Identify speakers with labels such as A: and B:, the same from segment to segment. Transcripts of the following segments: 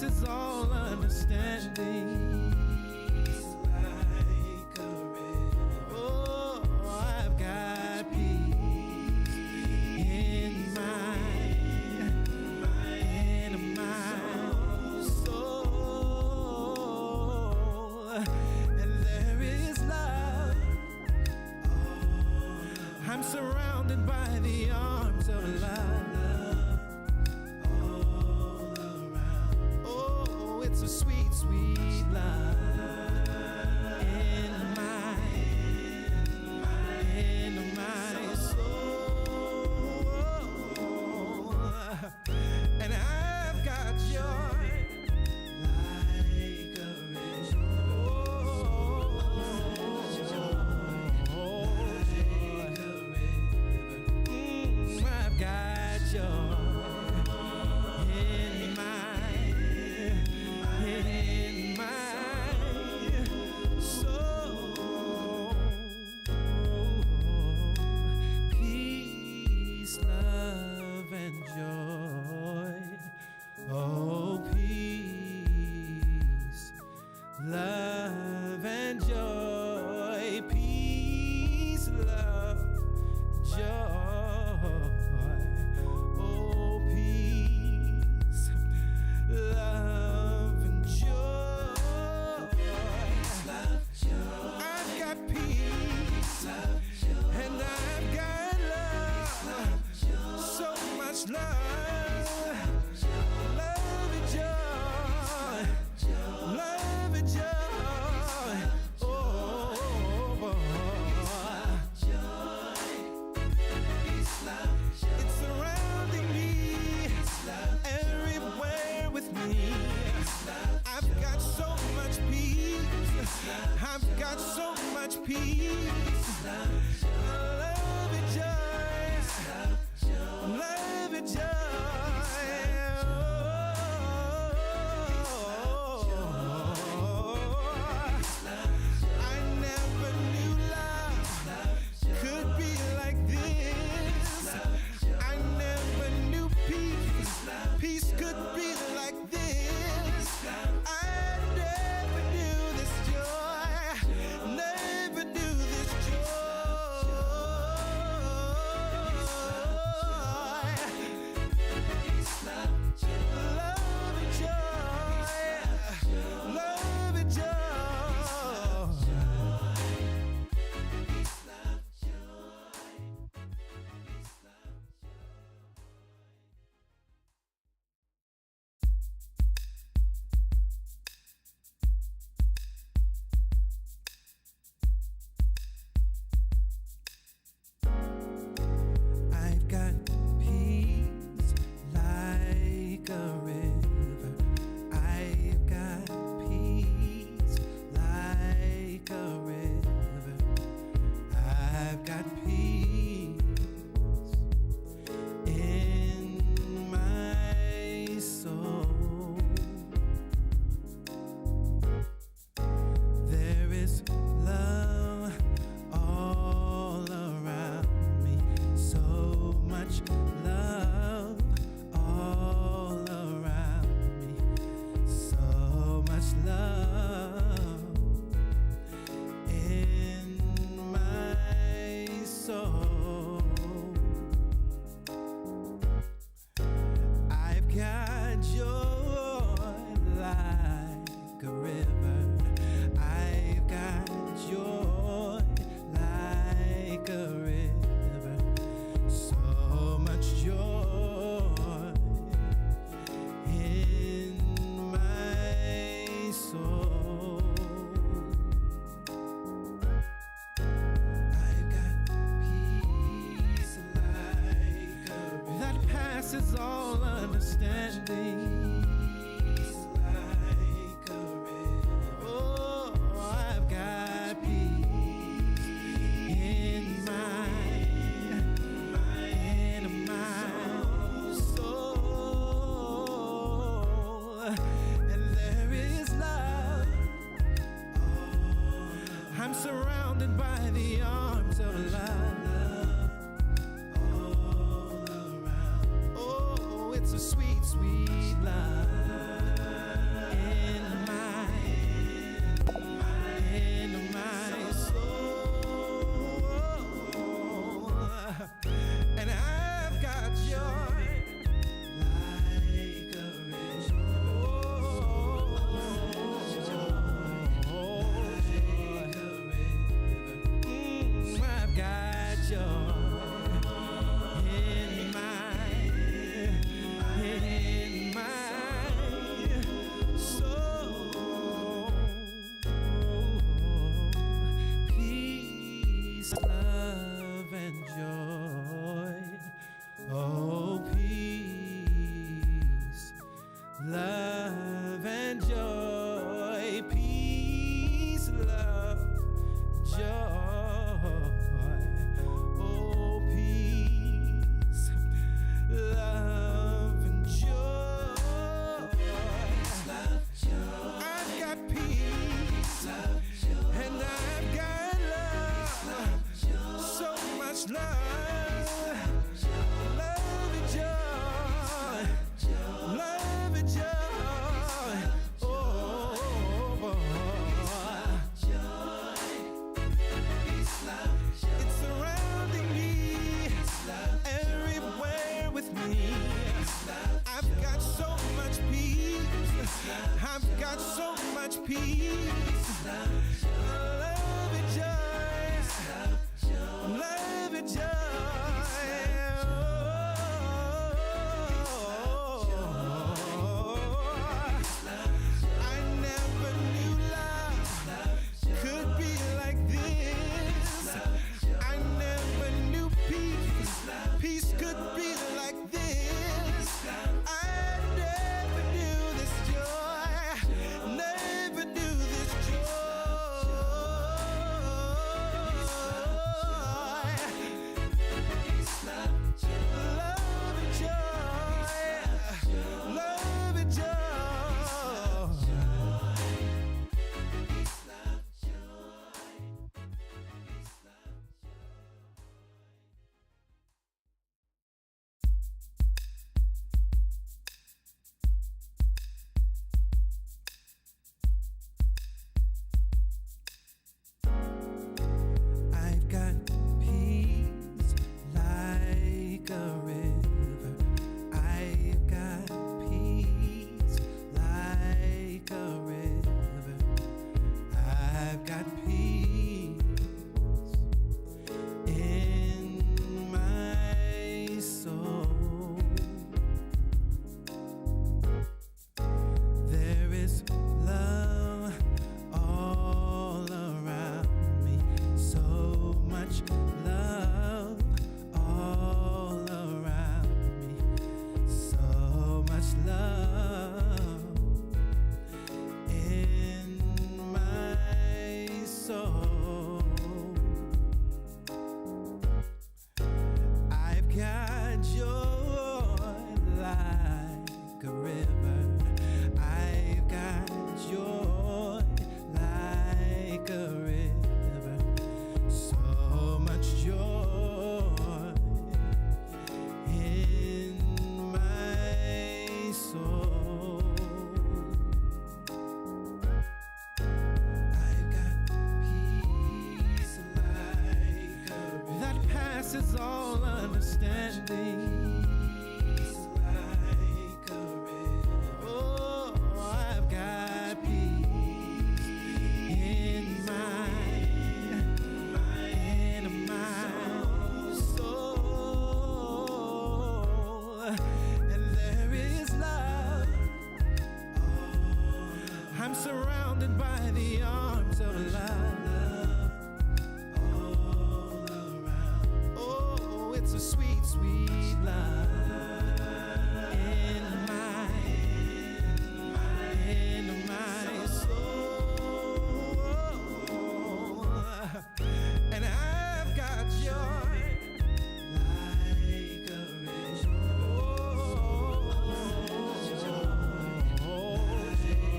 A: passes all understanding.
B: Like a river.
A: Oh, I've got peace in my soul, and there is love. I'm surrounded by the arms of love. Oh, it's a sweet, sweet love in my soul, and I've got joy
B: Like a river.
A: I've got joy in my soul. Peace, love, and joy. Oh, peace, love, and joy. Peace, love, joy. Oh, peace, love, and joy.
B: Love, joy.
A: I've got peace,
B: Love, joy.
A: and I've got love. So much love. Love and joy. Love and joy. Oh, it's surrounding me, everywhere with me. I've got so much peace. I've got so much peace. Love and joy. Love and joy. I never knew love could be like this. I never knew peace. Peace could be like this. I never knew this joy. Never knew this joy. Love and joy. Love and joy. I've got peace like a river. I've got peace like a river. I've got peace in my soul. There is love all around me, so much love all around me, so much love in my soul. I've got joy like a river. I've got joy like a river. So much joy in my soul. I've got peace like a river that passes all understanding.
B: Like a river.
A: Oh, I've got peace in my soul, and there is love. I'm surrounded by the arms of love. Oh, it's a sweet, sweet love love and joy. Oh, peace, love and joy. Peace, love, joy. Oh, peace, love and joy.
B: Love, joy.
A: I've got peace,
B: Love, joy.
A: and I've got love. So much love. Love and joy. Love and joy. Oh, it's surrounding me. Everywhere with me. I've got so much peace. I've got so much peace. Love and joy. Love and joy. I never knew love could be like this. I never knew peace. Peace could be like this. I never knew this joy. Never knew this joy. Love and joy. Love and joy. I've got peace like a river. I've got peace like a river. I've got peace in my soul. There is love all around me. So much love all around me. So much love in my soul. I've got joy like a river. I've got joy like a river. So much joy in my soul. I've got peace like a river that passes all understanding. Peace like a river. Oh, I've got peace in my soul. And there is love. I'm surrounded by the arms of love. Oh, it's a sweet, sweet love in my soul. And I've got joy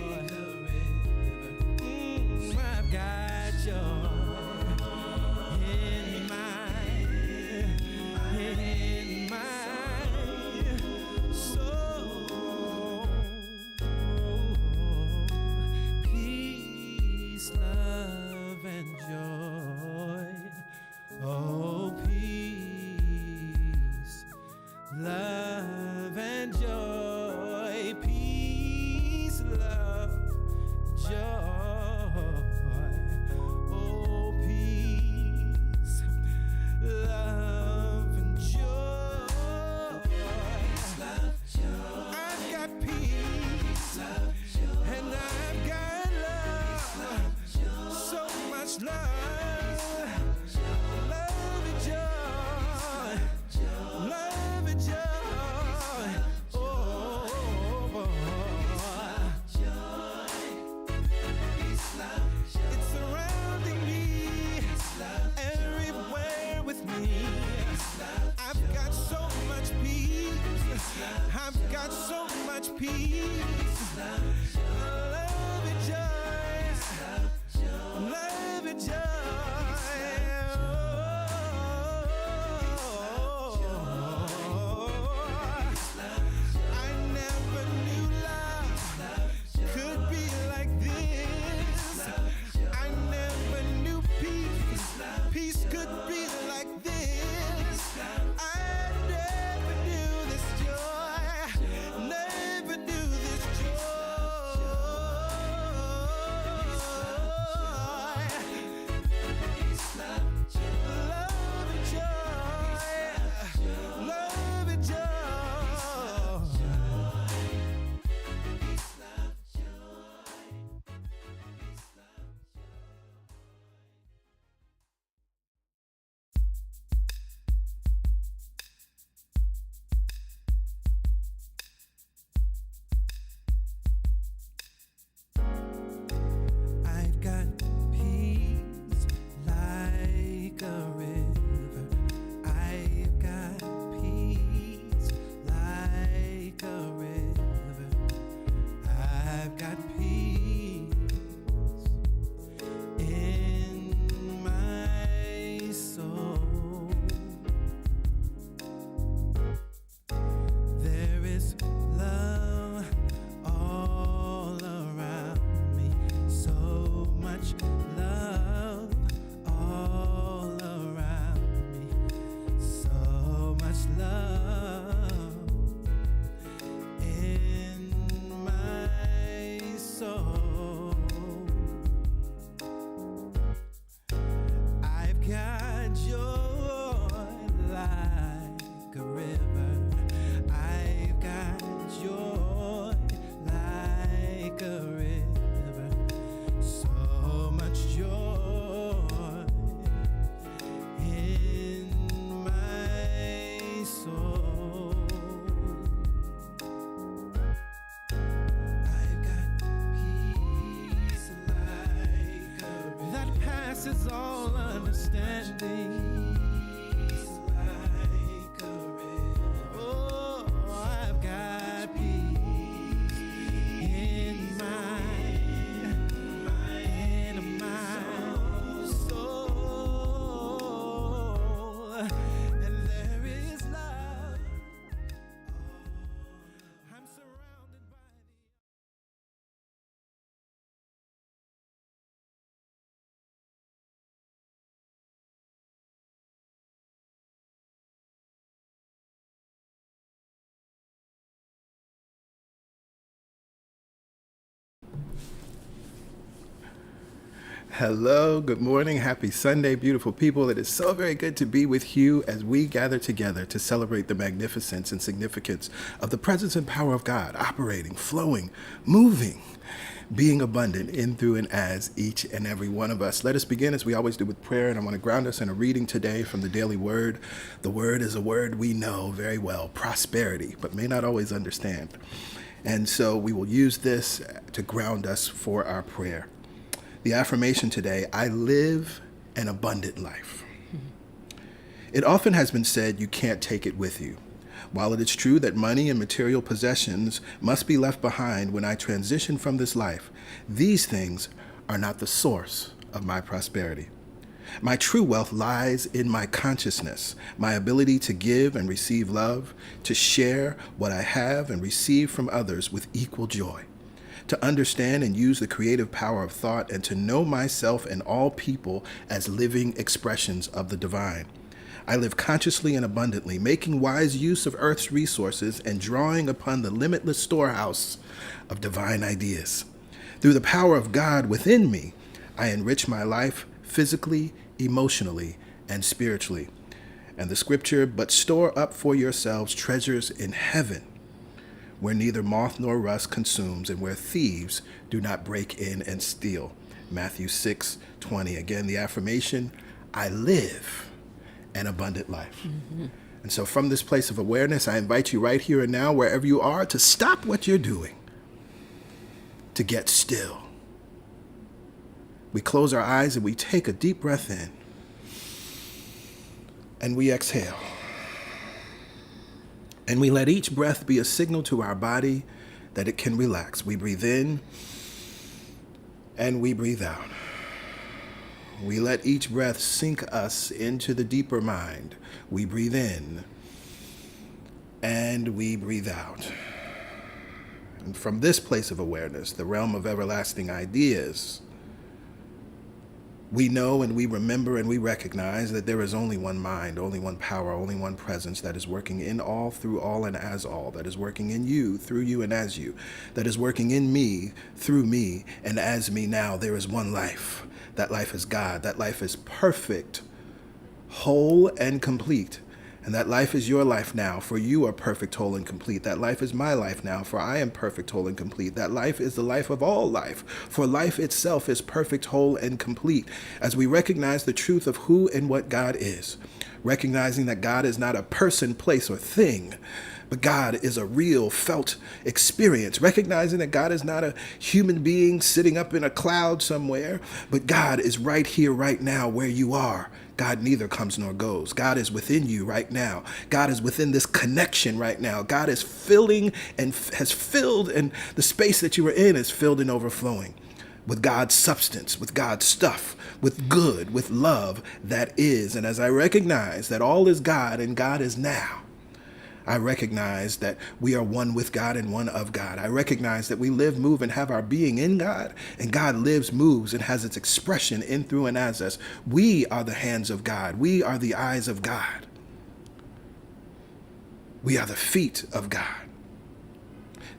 A: like a river. peace, love and joy, love and joy. I never knew love could be like this. I never knew peace could be like this. I never knew this joy, never knew this joy. Love and joy, love and joy. I've got peace like a river. I've got peace like a river. I've got peace in my soul. There is love all around me, so much love all around me, so much love in my soul. I've got joy like a river. I've got joy like a river. So much joy in my soul. I've got peace like a river that passes all understanding. Peace like a river. Oh, I've got peace in my soul, and there is love. I'm surrounded by the
C: Hello, good morning, happy Sunday, beautiful people. It is so very good to be with you as we gather together to celebrate the magnificence and significance of the presence and power of God operating, flowing, moving, being abundant in, through, and as each and every one of us. Let us begin as we always do with prayer, and I want to ground us in a reading today from the Daily Word. The Word is a word we know very well, prosperity, but may not always understand. And so we will use this to ground us for our prayer. The affirmation today: I live an abundant life. It often has been said you can't take it with you. While it is true that money and material possessions must be left behind when I transition from this life, these things are not the source of my prosperity. My true wealth lies in my consciousness, my ability to give and receive love, to share what I have and receive from others with equal joy, to understand and use the creative power of thought, and to know myself and all people as living expressions of the divine. I live consciously and abundantly, making wise use of Earth's resources and drawing upon the limitless storehouse of divine ideas. Through the power of God within me, I enrich my life physically, emotionally, and spiritually. And the scripture, but store up for yourselves treasures in heaven, where neither moth nor rust consumes, and where thieves do not break in and steal. Matthew 6:20. Again, the affirmation: I live an abundant life. And so from this place of awareness, I invite you right here and now, wherever you are, to stop what you're doing, to get still. We close our eyes and we take a deep breath in, and we exhale. And we let each breath be a signal to our body that it can relax. We breathe in and we breathe out. We let each breath sink us into the deeper mind. We breathe in and we breathe out. And from this place of awareness, the realm of everlasting ideas, we know and we remember and we recognize that there is only one mind, only one power, only one presence that is working in all, through all, and as all, that is working in you, through you, and as you, that is working in me, through me, and as me now. There is one life. That life is God. That life is perfect, whole, and complete. And that life is your life now, for you are perfect, whole, and complete. That life is my life now, for I am perfect, whole, and complete. That life is the life of all life, for life itself is perfect, whole, and complete. As we recognize the truth of who and what God is, recognizing that God is not a person, place, or thing, but God is a real felt experience, recognizing that God is not a human being sitting up in a cloud somewhere, but God is right here, right now, where you are. God neither comes nor goes. God is within you right now. God is within this connection right now. God is filling and has filled, and the space that you are in is filled and overflowing with God's substance, with God's stuff, with good, with love that is. And as I recognize that all is God and God is now, I recognize that we are one with God and one of God. I recognize that we live, move, and have our being in God, and God lives, moves, and has its expression in, through, and as us. We are the hands of God. We are the eyes of God. We are the feet of God.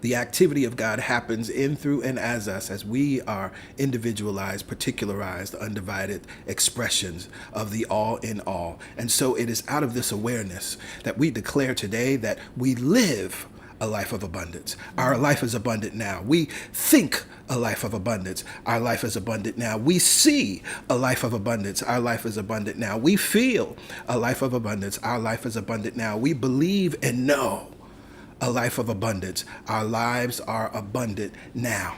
C: The activity of God happens in, through, and as us, as we are individualized, particularized, undivided expressions of the all in all. And so it is out of this awareness that we declare today that we live a life of abundance. Our life is abundant now. We think a life of abundance. Our life is abundant now. We see a life of abundance. Our life is abundant now. We feel a life of abundance. Our life is abundant now. We believe and know a life of abundance. Our lives are abundant now.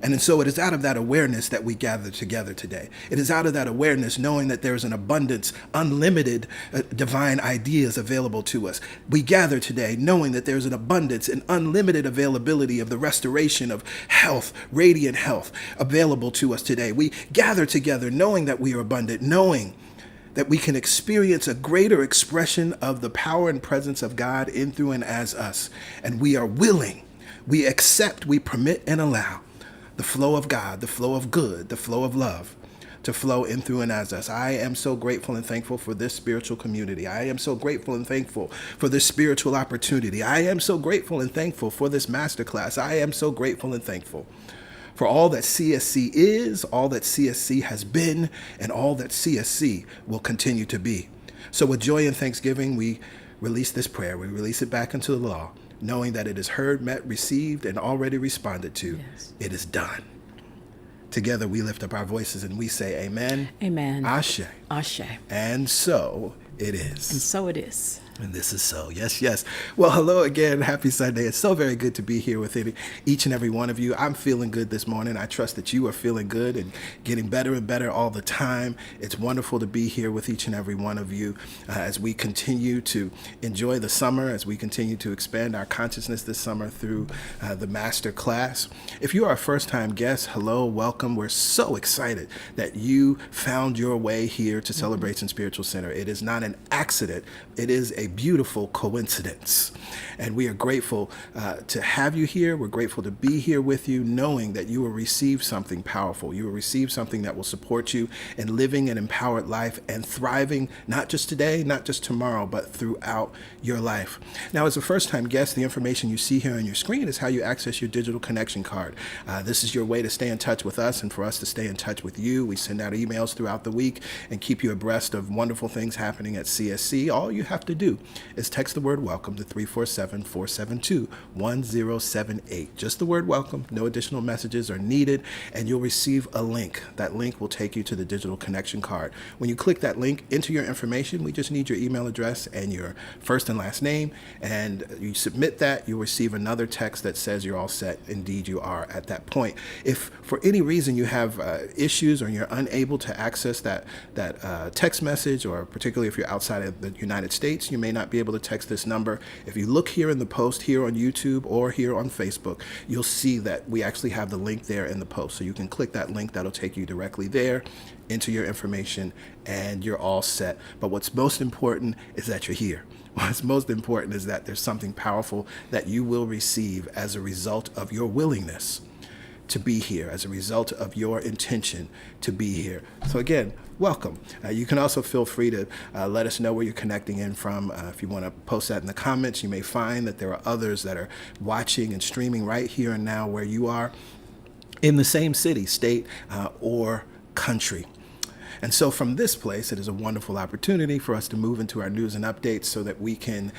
C: And so it is out of that awareness that we gather together today. It is out of that awareness, knowing that there is an abundance, unlimited divine ideas available to us. We gather today knowing that there's an abundance and unlimited availability of the restoration of health, radiant health available to us today. We gather together knowing that we are abundant, knowing that we can experience a greater expression of the power and presence of God in, through, and as us. And we are willing, we accept, we permit, and allow the flow of God, the flow of good, the flow of love to flow in, through, and as us. I am so grateful and thankful for this spiritual community. I am so grateful and thankful for this spiritual opportunity. I am so grateful and thankful for this masterclass. I am so grateful and thankful for all that CSC is, all that CSC has been, and all that CSC will continue to be. So with joy and thanksgiving, we release this prayer. We release it back into the law, knowing that it is heard, met, received, and already responded to.
D: Yes.
C: It is done. Together we lift up our voices and we say amen.
D: Amen.
C: Ashe.
D: Ashe.
C: And so it is.
D: And so it is.
C: And this is so. Yes, yes. Well, hello again. Happy Sunday. It's so very good to be here with each and every one of you. I'm feeling good this morning. I trust that you are feeling good and getting better and better all the time. It's wonderful to be here with each and every one of you as we continue to enjoy the summer, as we continue to expand our consciousness this summer through the Masterclass. If you are a first-time guest, hello, welcome. We're so excited that you found your way here to Celebration Spiritual Center. It is not an accident. It is a beautiful coincidence. And we are grateful to have you here. We're grateful to be here with you, knowing that you will receive something powerful. You will receive something that will support you in living an empowered life and thriving, not just today, not just tomorrow, but throughout your life. Now, as a first-time guest, the information you see here on your screen is how you access your digital connection card. This is your way to stay in touch with us and for us to stay in touch with you. We send out emails throughout the week and keep you abreast of wonderful things happening at CSC. All you have to do is text the word welcome to 347-472-1078. Just the word welcome. No additional messages are needed, and you'll receive a link. That link will take you to the digital connection card. When you click that link, enter your information. We just need your email address and your first and last name, and you submit that. You'll receive another text that says you're all set. Indeed, you are at that point. If for any reason you have issues or you're unable to access that text message, or particularly if you're outside of the United States, you may not be able to text this number. If you look here in the post here on YouTube or here on Facebook, you'll see that we actually have the link there in the post. So you can click that link. That'll take you directly there into your information, and you're all set. But what's most important is that you're here. What's most important is that there's something powerful that you will receive as a result of your willingness to be here, as a result of your intention to be here. So again, welcome. You can also feel free to let us know where you're connecting in from. If you want to post that in the comments, you may find that there are others that are watching and streaming right here and now where you are in the same city, state, or country. And so from this place, it is a wonderful opportunity for us to move into our news and updates so that we can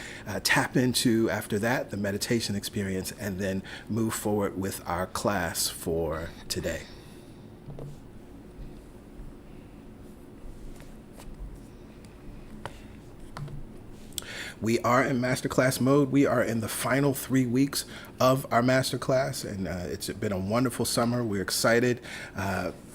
C: tap into, after that, the meditation experience, and then move forward with our class for today. We are in Masterclass mode. We are in the final 3 weeks of our Masterclass, and it's been a wonderful summer. We're excited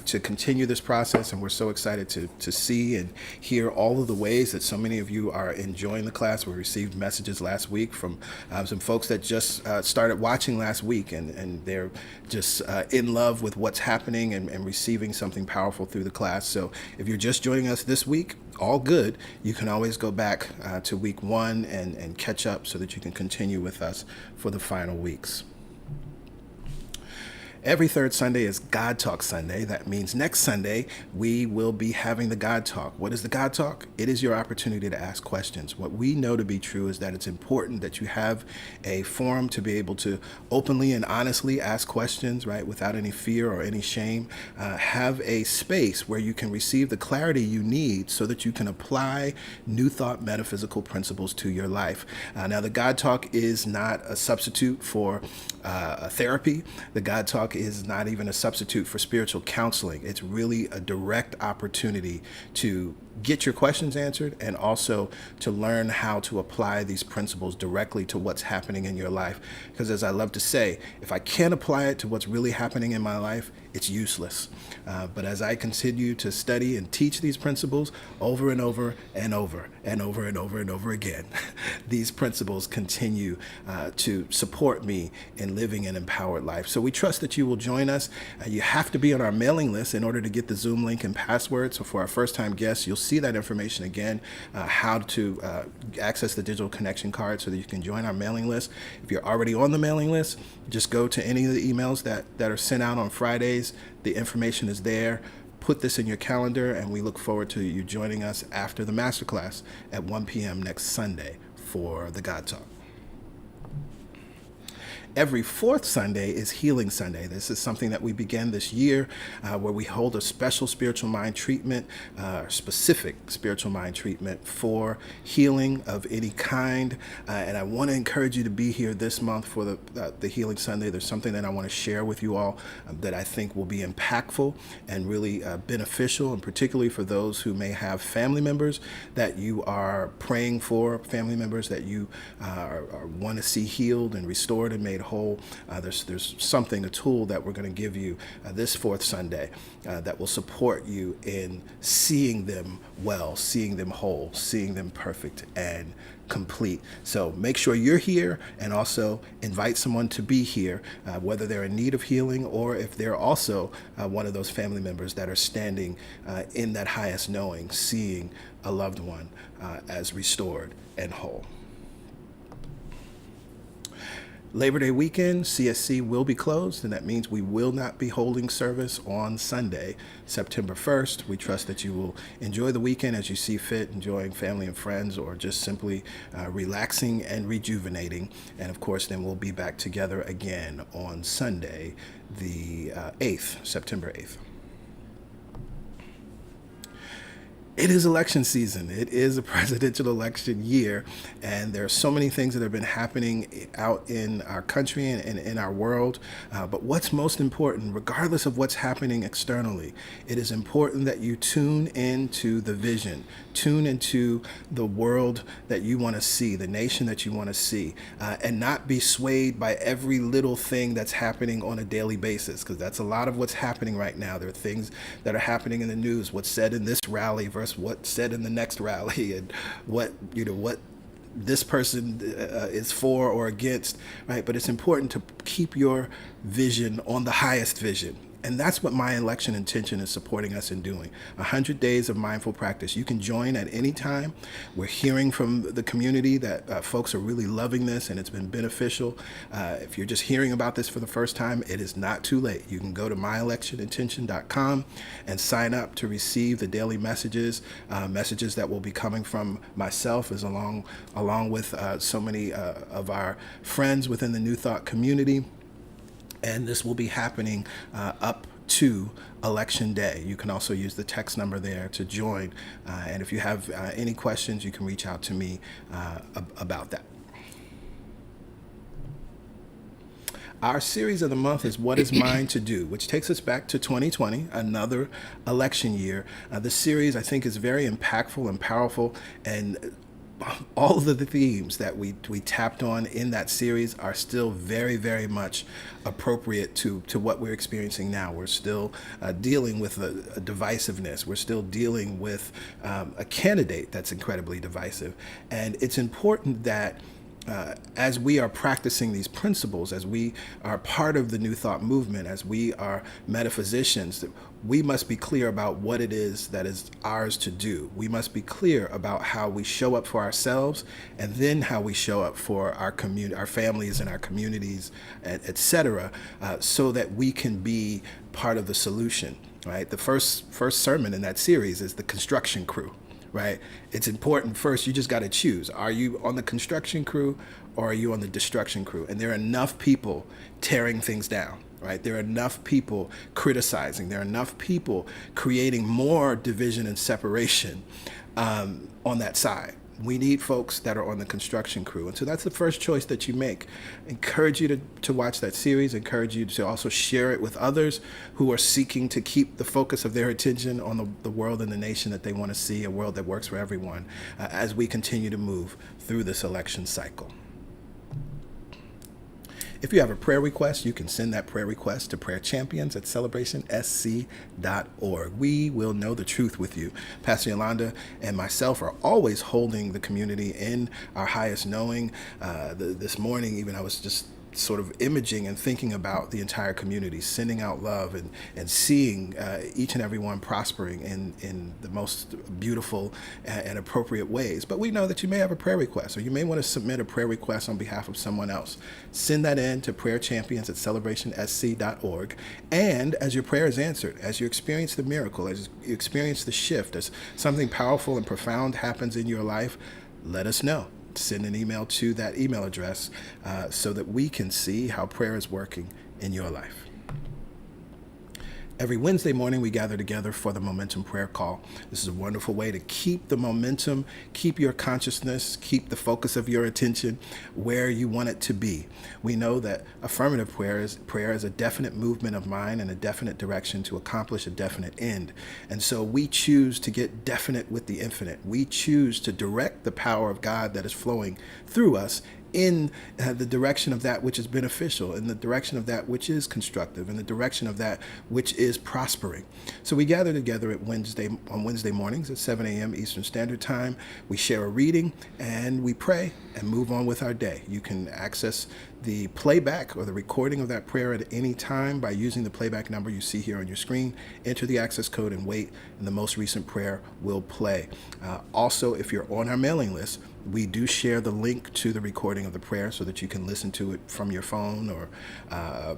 C: to continue this process, and we're so excited to see and hear all of the ways that so many of you are enjoying the class. We received messages last week from some folks that just started watching last week, and they're just in love with what's happening and receiving something powerful through the class. So if you're just joining us this week, all good. You can always go back to week 1 and catch up so that you can continue with us for the final weeks. Every third Sunday is God Talk Sunday. That means next Sunday, we will be having the God Talk. What is the God Talk? It is your opportunity to ask questions. What we know to be true is that it's important that you have a forum to be able to openly and honestly ask questions, right, without any fear or any shame. Have a space where you can receive the clarity you need so that you can apply new thought metaphysical principles to your life. Now, the God Talk is not a substitute for therapy. The God Talk is not even a substitute for spiritual counseling. It's really a direct opportunity to get your questions answered and also to learn how to apply these principles directly to what's happening in your life. Because as I love to say, if I can't apply it to what's really happening in my life, it's useless. But as I continue to study and teach these principles over and over and over and over and over and over again, these principles continue to support me in living an empowered life. So we trust that you will join us. You have to be on our mailing list in order to get the Zoom link and password. So for our first-time guests, you'll see that information again, how to access the digital connection card so that you can join our mailing list. If you're already on the mailing list, just go to any of the emails that are sent out on Fridays. The information is there. Put this in your calendar, and we look forward to you joining us after the Masterclass at 1 p.m. next Sunday for the God Talk. Every fourth Sunday is Healing Sunday. This is something that we began this year where we hold a special spiritual mind treatment, specific spiritual mind treatment for healing of any kind. And I want to encourage you to be here this month for the Healing Sunday. There's something that I want to share with you all that I think will be impactful and really beneficial, and particularly for those who may have family members that you are praying for, family members that you want to see healed and restored and made whole. There's something, a tool that we're going to give you this fourth Sunday that will support you in seeing them well, seeing them whole, seeing them perfect and complete. So make sure you're here, and also invite someone to be here, whether they're in need of healing or if they're also one of those family members that are standing in that highest knowing, seeing a loved one as restored and whole. Labor Day weekend, CSC will be closed, and that means we will not be holding service on Sunday, September 1st. We trust that you will enjoy the weekend as you see fit, enjoying family and friends, or just simply relaxing and rejuvenating. And of course, then we'll be back together again on Sunday, the 8th, September 8th. It is election season. It is a presidential election year, and there are so many things that have been happening out in our country and in our world. But what's most important, regardless of what's happening externally, it is important that you tune into the vision, tune into the world that you want to see, the nation that you want to see, and not be swayed by every little thing that's happening on a daily basis, because that's a lot of what's happening right now. There are things that are happening in the news, what's said in this rally versus what's said in the next rally, and what this person is for or against, right? But it's important to keep your vision on the highest vision. And that's what My Election Intention is supporting us in doing. 100 days of mindful practice. You can join at any time. We're hearing from the community that folks are really loving this and it's been beneficial. If you're just hearing about this for the first time, it is not too late. You can go to myelectionintention.com and sign up to receive the daily messages that will be coming from myself as along with so many of our friends within the New Thought community. And this will be happening up to Election Day. You can also use the text number there to join. And if you have any questions, you can reach out to me about that. Our series of the month is What Is Mine to Do, which takes us back to 2020, another election year. This series, I think, is very impactful and powerful, and all of the themes that we tapped on in that series are still very, very much appropriate to what we're experiencing now. We're still dealing with a divisiveness. We're still dealing with a candidate that's incredibly divisive. And it's important that as we are practicing these principles, as we are part of the New Thought movement, as we are metaphysicians, we must be clear about what it is that is ours to do. We must be clear about how we show up for ourselves, and then how we show up for our community, our families and our communities, etc., so that we can be part of the solution. Right? The first sermon in that series is the construction crew. Right? It's important first, you just got to choose. Are you on the construction crew or are you on the destruction crew? And there are enough people tearing things down, right? There are enough people criticizing. There are enough people creating more division and separation on that side. We need folks that are on the construction crew. And so that's the first choice that you make. Encourage you to watch that series. Encourage you to also share it with others who are seeking to keep the focus of their attention on the world and the nation that they want to see, a world that works for everyone, as we continue to move through this election cycle. If you have a prayer request, you can send that prayer request to prayerchampions@celebrationsc.org. We will know the truth with you. Pastor Yolanda and myself are always holding the community in our highest knowing. This morning, even I was just sort of imaging and thinking about the entire community, sending out love and seeing each and every one prospering in the most beautiful and appropriate ways. But we know that you may have a prayer request, or you may want to submit a prayer request on behalf of someone else. Send that in to prayerchampions@celebrationsc.org. And as your prayer is answered, as you experience the miracle, as you experience the shift, as something powerful and profound happens in your life, let us know. Send an email to that email address so that we can see how prayer is working in your life. Every Wednesday morning, we gather together for the Momentum Prayer Call. This is a wonderful way to keep the momentum, keep your consciousness, keep the focus of your attention where you want it to be. We know that affirmative prayer is a definite movement of mind and a definite direction to accomplish a definite end. And so we choose to get definite with the infinite. We choose to direct the power of God that is flowing through us in the direction of that which is beneficial, in the direction of that which is constructive, in the direction of that which is prospering. So we gather together on Wednesday mornings at 7 a.m. Eastern Standard Time. We share a reading and we pray and move on with our day. You can access the playback or the recording of that prayer at any time by using the playback number you see here on your screen. Enter the access code and wait, and the most recent prayer will play. Also, if you're on our mailing list, we do share the link to the recording of the prayer so that you can listen to it from your phone or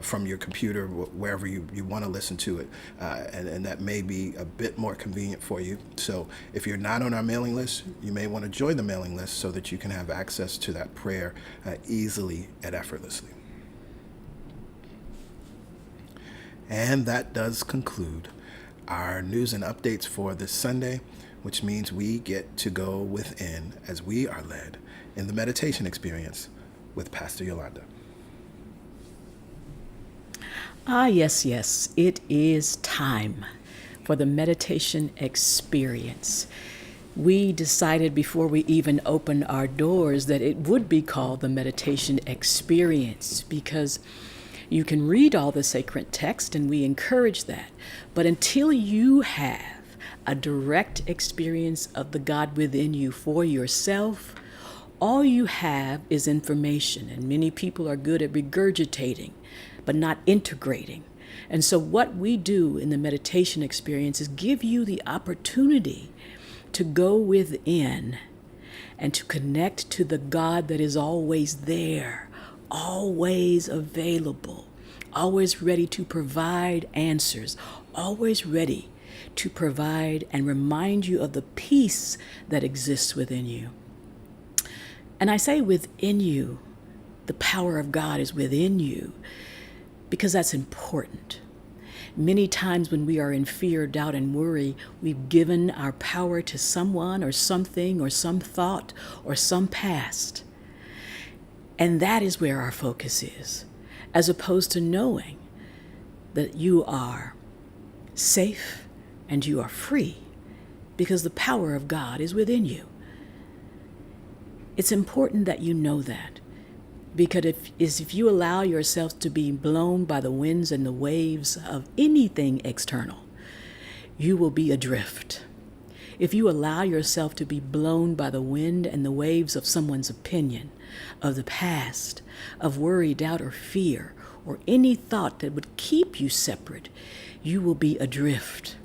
C: from your computer, wherever you want to listen to it. And that may be a bit more convenient for you. So if you're not on our mailing list, you may want to join the mailing list so that you can have access to that prayer easily and effortlessly. And that does conclude our news and updates for this Sunday, which means we get to go within as we are led in the meditation experience with Pastor Yolanda.
D: Yes. It is time for the meditation experience. We decided before we even opened our doors that it would be called the meditation experience because you can read all the sacred text, and we encourage that. But until you have a direct experience of the God within you for yourself, All you have is information, and many people are good at regurgitating, but not integrating. And so what we do in the meditation experience is give you the opportunity to go within and to connect to the God that is always there, always available, always ready to provide answers, always ready to provide and remind you of the peace that exists within you. And I say within you, the power of God is within you, because that's important. Many times when we are in fear, doubt, and worry, we've given our power to someone or something or some thought or some past. And that is where our focus is, as opposed to knowing that you are safe and you are free, because the power of God is within you. It's important that you know that, because if you allow yourself to be blown by the winds and the waves of anything external, you will be adrift. If you allow yourself to be blown by the wind and the waves of someone's opinion, of the past, of worry, doubt, or fear, or any thought that would keep you separate, you will be adrift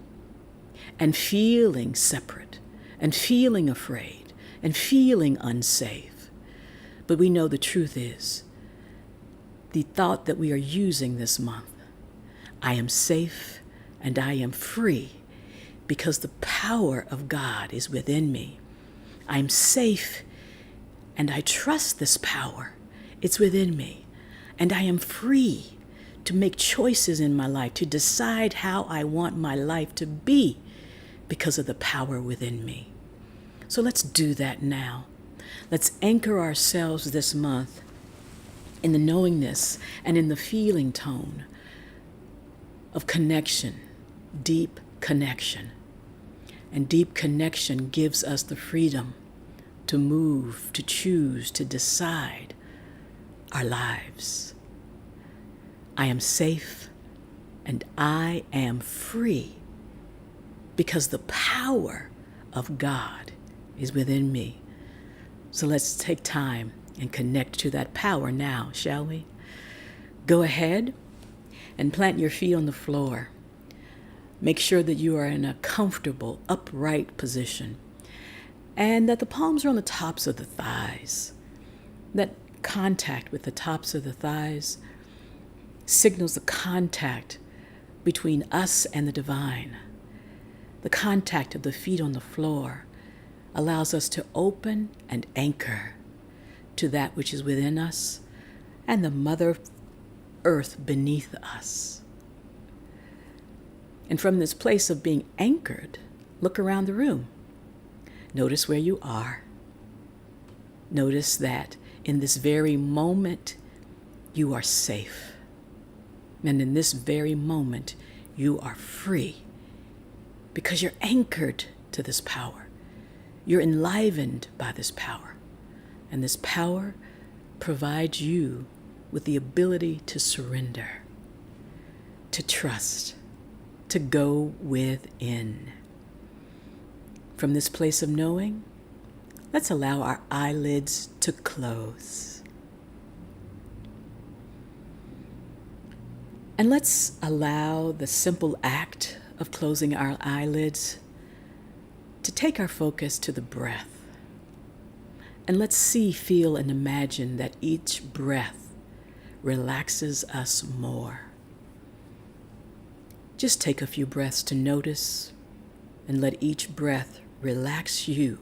D: and feeling separate and feeling afraid and feeling unsafe. But we know the truth is, the thought that we are using this month, I am safe and I am free because the power of God is within me. I'm safe and I trust this power. It's within me. And I am free to make choices in my life, to decide how I want my life to be because of the power within me. So let's do that now. Let's anchor ourselves this month in the knowingness and in the feeling tone of connection, deep connection. And deep connection gives us the freedom to move, to choose, to decide our lives. I am safe and I am free because the power of God is within me. So let's take time and connect to that power now, shall we? Go ahead and plant your feet on the floor. Make sure that you are in a comfortable, upright position and that the palms are on the tops of the thighs. That contact with the tops of the thighs signals the contact between us and the divine. The contact of the feet on the floor allows us to open and anchor to that which is within us and the Mother Earth beneath us. And from this place of being anchored, look around the room. Notice where you are. Notice that in this very moment, you are safe. And in this very moment, you are free because you're anchored to this power. You're enlivened by this power. And this power provides you with the ability to surrender, to trust, to go within. From this place of knowing, let's allow our eyelids to close. And let's allow the simple act of closing our eyelids to take our focus to the breath. And let's see, feel, and imagine that each breath relaxes us more. Just take a few breaths to notice and let each breath relax you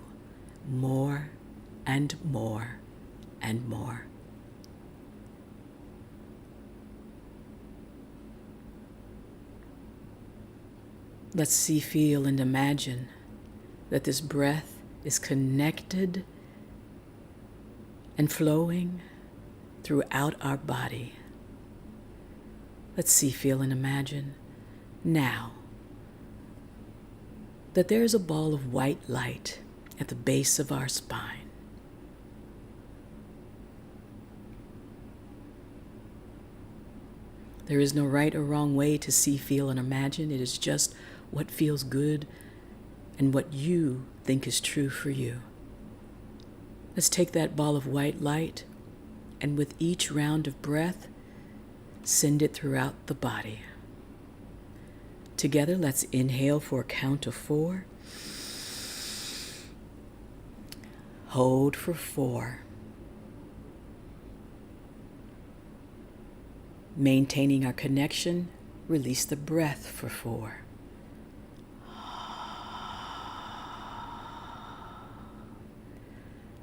D: more and more and more. Let's see, feel, and imagine that this breath is connected and flowing throughout our body. Let's see, feel, and imagine now that there is a ball of white light at the base of our spine. There is no right or wrong way to see, feel, and imagine. It is just what feels good and what you think is true for you. Let's take that ball of white light, and with each round of breath, send it throughout the body. Together, let's inhale for a count of 4. Hold for 4. Maintaining our connection, release the breath for 4.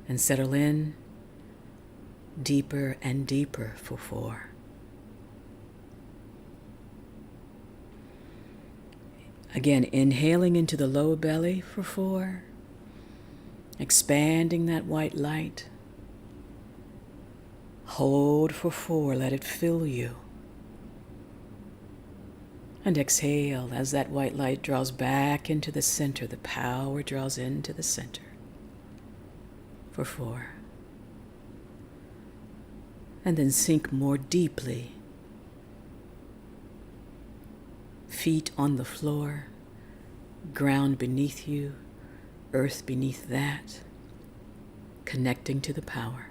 D: And settle in deeper and deeper for 4. Again, inhaling into the lower belly for 4, expanding that white light. Hold for 4, let it fill you. And exhale as that white light draws back into the center, the power draws into the center for 4. And then sink more deeply. Feet on the floor, ground beneath you, earth beneath that, connecting to the power.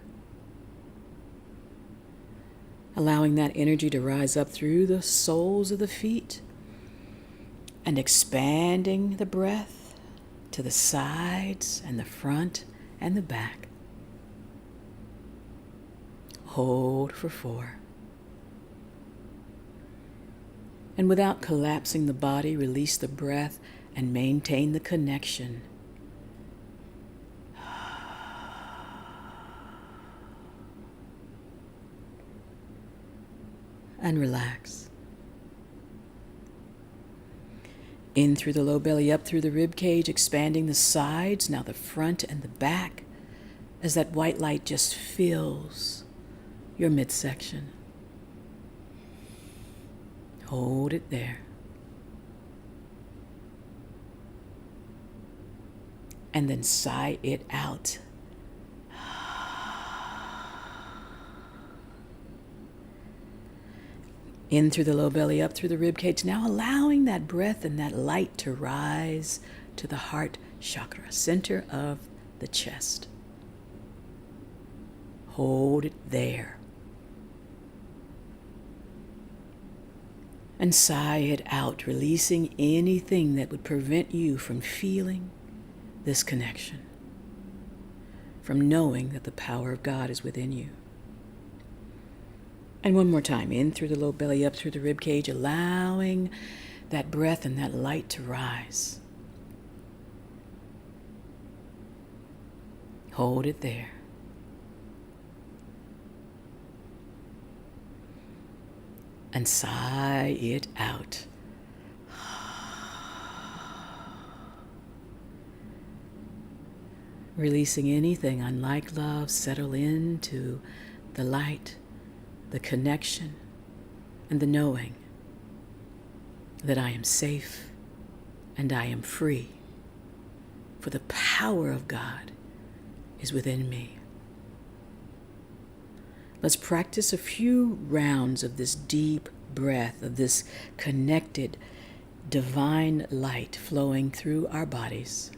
D: Allowing that energy to rise up through the soles of the feet and expanding the breath to the sides and the front and the back. Hold for 4. And without collapsing the body, release the breath and maintain the connection. And relax. In through the low belly, up through the rib cage, expanding the sides, now the front and the back, as that white light just fills your midsection. Hold it there. And then sigh it out. In through the low belly, up through the rib cage, now allowing that breath and that light to rise to the heart chakra, center of the chest. Hold it there. And sigh it out, releasing anything that would prevent you from feeling this connection, from knowing that the power of God is within you. And one more time, in through the low belly, up through the rib cage, allowing that breath and that light to rise. Hold it there. And sigh it out. Releasing anything unlike love, settle into the light, the connection, and the knowing that I am safe and I am free, for the power of God is within me. Let's practice a few rounds of this deep breath, of this connected divine light flowing through our bodies.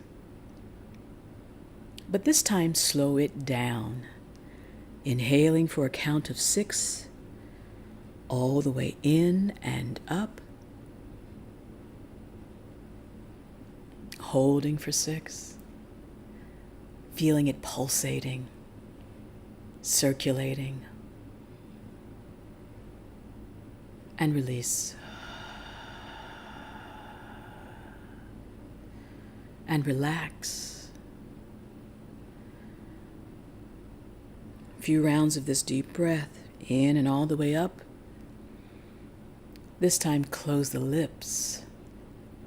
D: But this time, slow it down. Inhaling for a count of 6, all the way in and up. Holding for 6. Feeling it pulsating, circulating. And release. And relax. A few rounds of this deep breath, in and all the way up. This time, close the lips.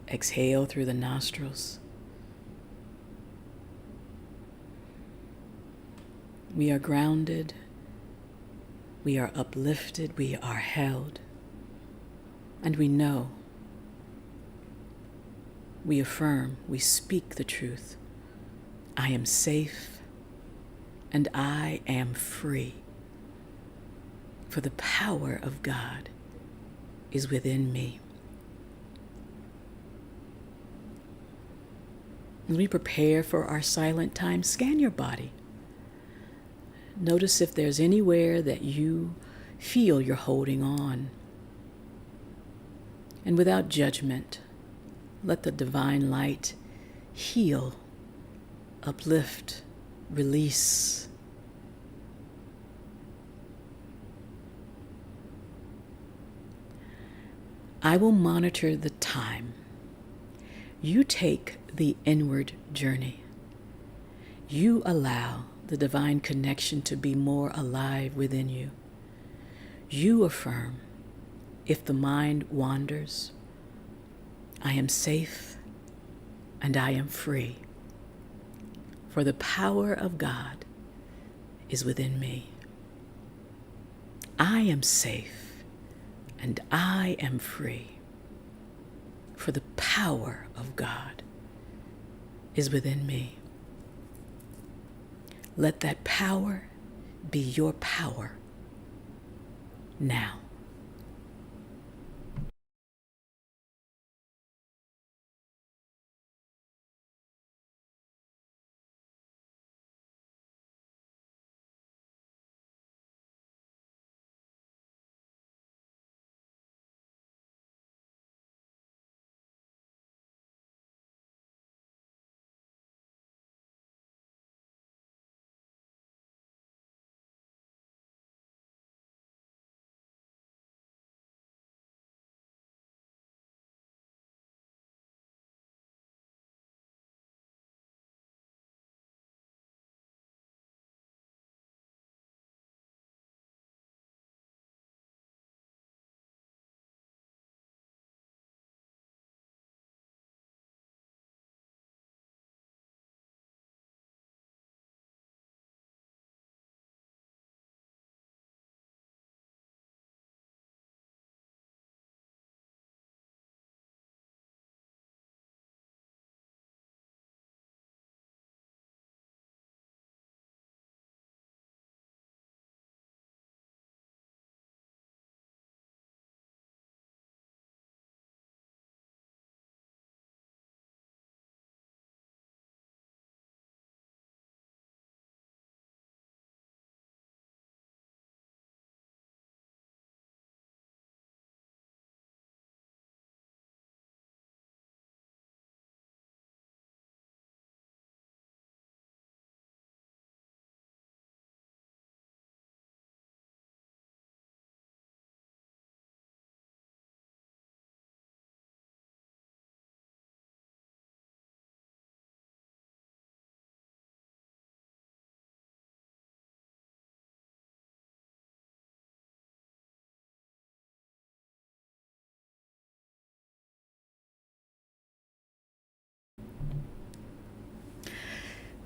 D: Exhale through the nostrils. We are grounded. We are uplifted. We are held. And we know. We affirm. We speak the truth. I am safe. And I am free. For the power of God is within me. As we prepare for our silent time, scan your body. Notice if there's anywhere that you feel you're holding on. And without judgment, let the divine light heal, uplift, release. I will monitor the time. You take the inward journey. You allow the divine connection to be more alive within you. You affirm, if the mind wanders, I am safe and I am free, for the power of God is within me. I am safe and I am free, for the power of God is within me. Let that power be your power now.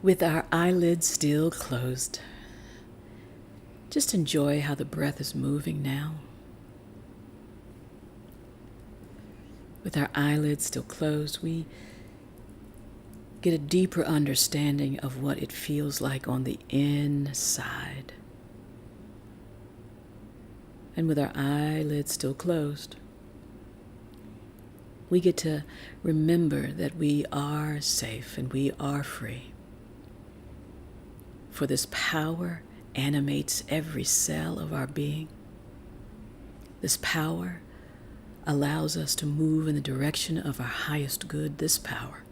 D: With our eyelids still closed, just enjoy how the breath is moving now. With our eyelids still closed, we get a deeper understanding of what it feels like on the inside. And with our eyelids still closed, we get to remember that we are safe and we are free. For this power animates every cell of our being. This power allows us to move in the direction of our highest good. This power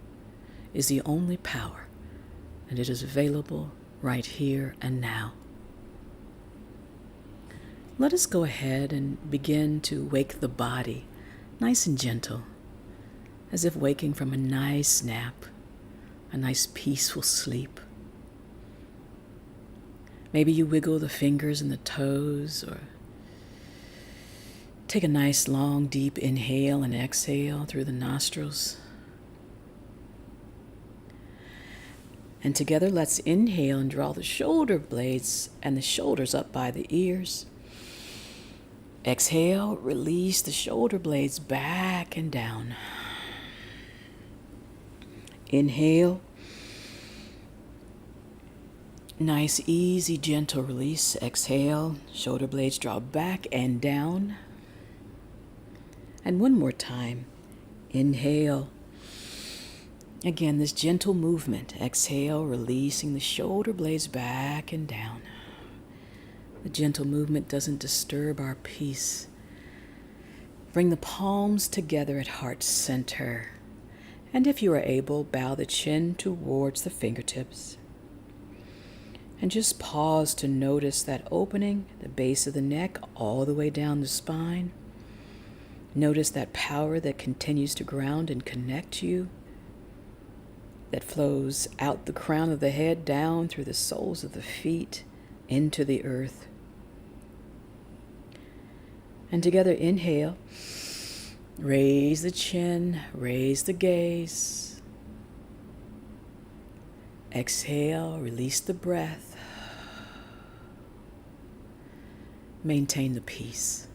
D: is the only power, and it is available right here and now. Let us go ahead and begin to wake the body nice and gentle, as if waking from a nice nap, a nice peaceful sleep. Maybe you wiggle the fingers and the toes, or take a nice long deep inhale and exhale through the nostrils. And together let's inhale and draw the shoulder blades and the shoulders up by the ears. Exhale, release the shoulder blades back and down. Inhale. Nice, easy, gentle release. Exhale, shoulder blades draw back and down. And one more time. Inhale. Again, this gentle movement. Exhale, releasing the shoulder blades back and down. The gentle movement doesn't disturb our peace. Bring the palms together at heart center. And if you are able, bow the chin towards the fingertips. And just pause to notice that opening, the base of the neck, all the way down the spine. Notice that power that continues to ground and connect you, that flows out the crown of the head, down through the soles of the feet, into the earth. And together, inhale, raise the chin, raise the gaze. Exhale, release the breath. Maintain the peace.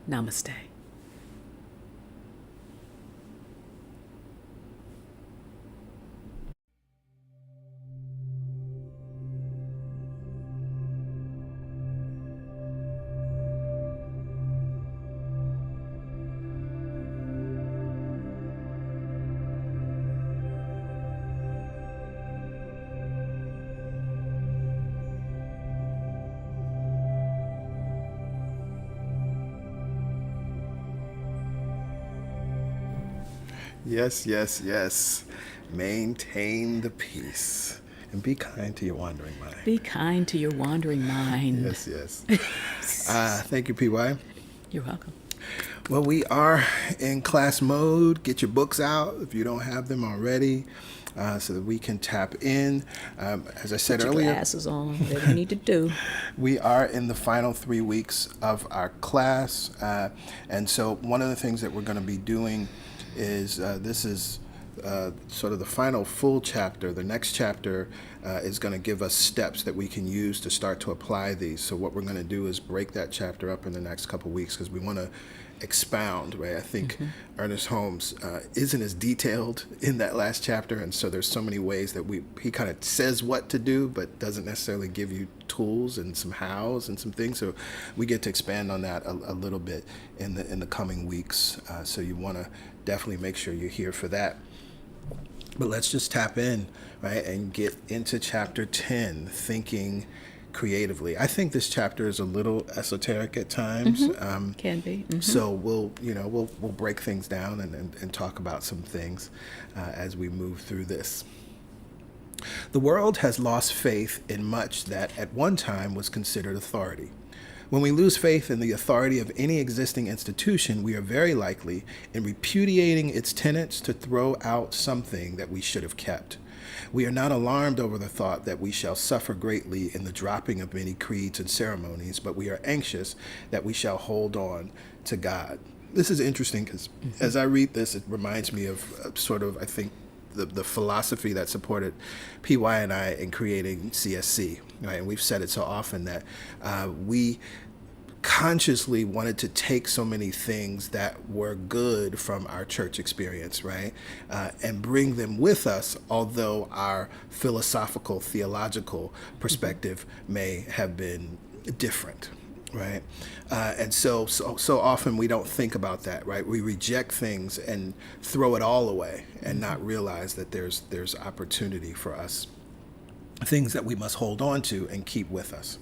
D: Namaste.
C: Yes, yes, yes. Maintain the peace and be kind to your wandering mind.
D: Be kind to your wandering mind.
C: Yes, yes. Thank you, PY.
D: You're welcome.
C: Well, we are in class mode. Get your books out if you don't have them already, so that we can tap in. As I said
D: Put your
C: earlier,
D: glasses on, whatever you need to do.
C: we are in the final 3 weeks of our class. And so one of the things that we're going to be doing is this is sort of the final full chapter. The next chapter is going to give us steps that we can use to start to apply these. So what we're going to do is break that chapter up in the next couple weeks because we want to expound, right? I think Ernest Holmes isn't as detailed in that last chapter, and so there's so many ways that he kind of says what to do, but doesn't necessarily give you tools and some hows and some things. So we get to expand on that a little bit in the coming weeks. So you want to definitely make sure you're here for that. But let's just tap in, right, and get into chapter 10, thinking creatively. I think this chapter is a little esoteric at times.
D: Can be.
C: So we'll break things down and talk about some things as we move through this. The world has lost faith in much that at one time was considered authority. When we lose faith in the authority of any existing institution, we are very likely, in repudiating its tenets, to throw out something that we should have kept. We are not alarmed over the thought that we shall suffer greatly in the dropping of many creeds and ceremonies, but we are anxious that we shall hold on to God. This is interesting because as I read this, it reminds me of sort of, I think, the philosophy that supported PY and I in creating CSC, right? And we've said it so often that we consciously wanted to take so many things that were good from our church experience, right? And bring them with us, although our philosophical, theological perspective may have been different, right? And so often we don't think about that, right? We reject things and throw it all away and not realize that there's opportunity for us, things that we must hold on to and keep with us.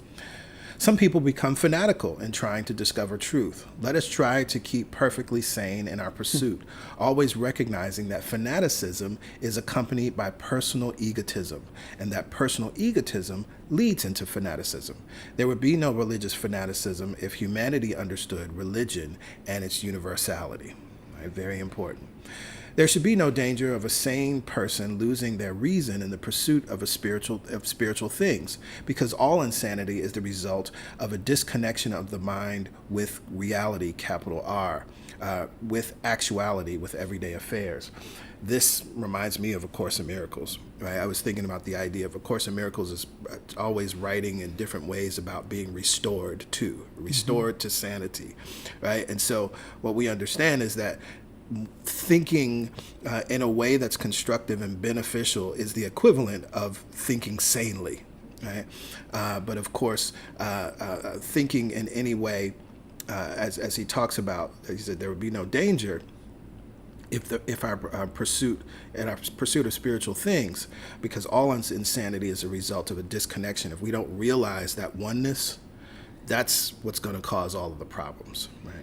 C: Some people become fanatical in trying to discover truth. Let us try to keep perfectly sane in our pursuit, always recognizing that fanaticism is accompanied by personal egotism, and that personal egotism leads into fanaticism. There would be no religious fanaticism if humanity understood religion and its universality. Right? Very important. There should be no danger of a sane person losing their reason in the pursuit of spiritual things, because all insanity is the result of a disconnection of the mind with reality, capital R, with actuality, with everyday affairs. This reminds me of A Course in Miracles, right? I was thinking about the idea of A Course in Miracles is always writing in different ways about being restored to sanity, right? And so what we understand is that thinking in a way that's constructive and beneficial is the equivalent of thinking sanely, right? But of course, thinking in any way, as he talks about, he said there would be no danger if our pursuit of spiritual things, because all insanity is a result of a disconnection. If we don't realize that oneness, that's what's going to cause all of the problems, right?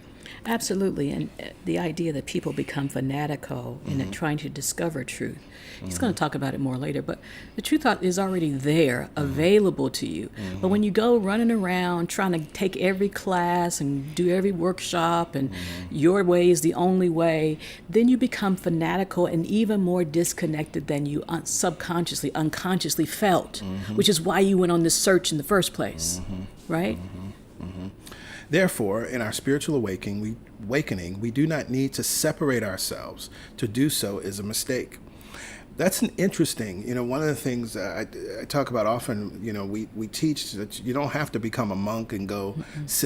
D: Absolutely. And the idea that people become fanatical in trying to discover truth. He's going to talk about it more later, but the truth is already there, available to you. But when you go running around trying to take every class and do every workshop and your way is the only way, then you become fanatical and even more disconnected than you unconsciously felt, which is why you went on this search in the first place, right?
C: Therefore, in our spiritual awakening, we do not need to separate ourselves. To do so is a mistake. That's an interesting, one of the things I talk about often, we teach that you don't have to become a monk and go,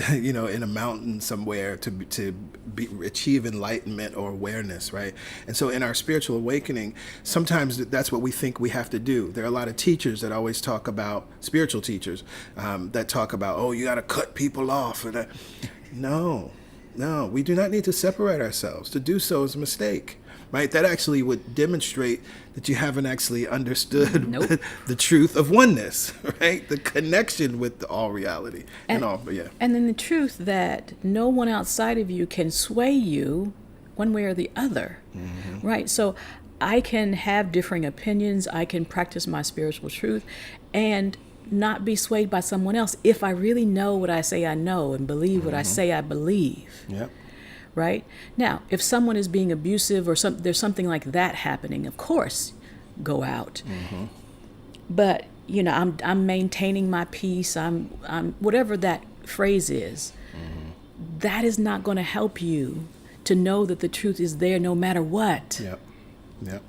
C: in a mountain somewhere to achieve enlightenment or awareness, right? And so in our spiritual awakening, sometimes that's what we think we have to do. There are a lot of teachers that always talk about, spiritual teachers, that talk about, oh, you got to cut people off. No, we do not need to separate ourselves. To do so is a mistake. Right? That actually would demonstrate that you haven't actually understood the truth of oneness, right? The connection with all reality and all, but yeah.
D: And then the truth that no one outside of you can sway you one way or the other, right? So I can have differing opinions. I can practice my spiritual truth and not be swayed by someone else if I really know what I say I know and believe what I say I believe.
C: Yep.
D: Right? Now, if someone is being abusive or there's something like that happening, of course, go out. But, I'm maintaining my peace. I'm whatever that phrase is. That is not going to help you to know that the truth is there no matter what.
C: Yep.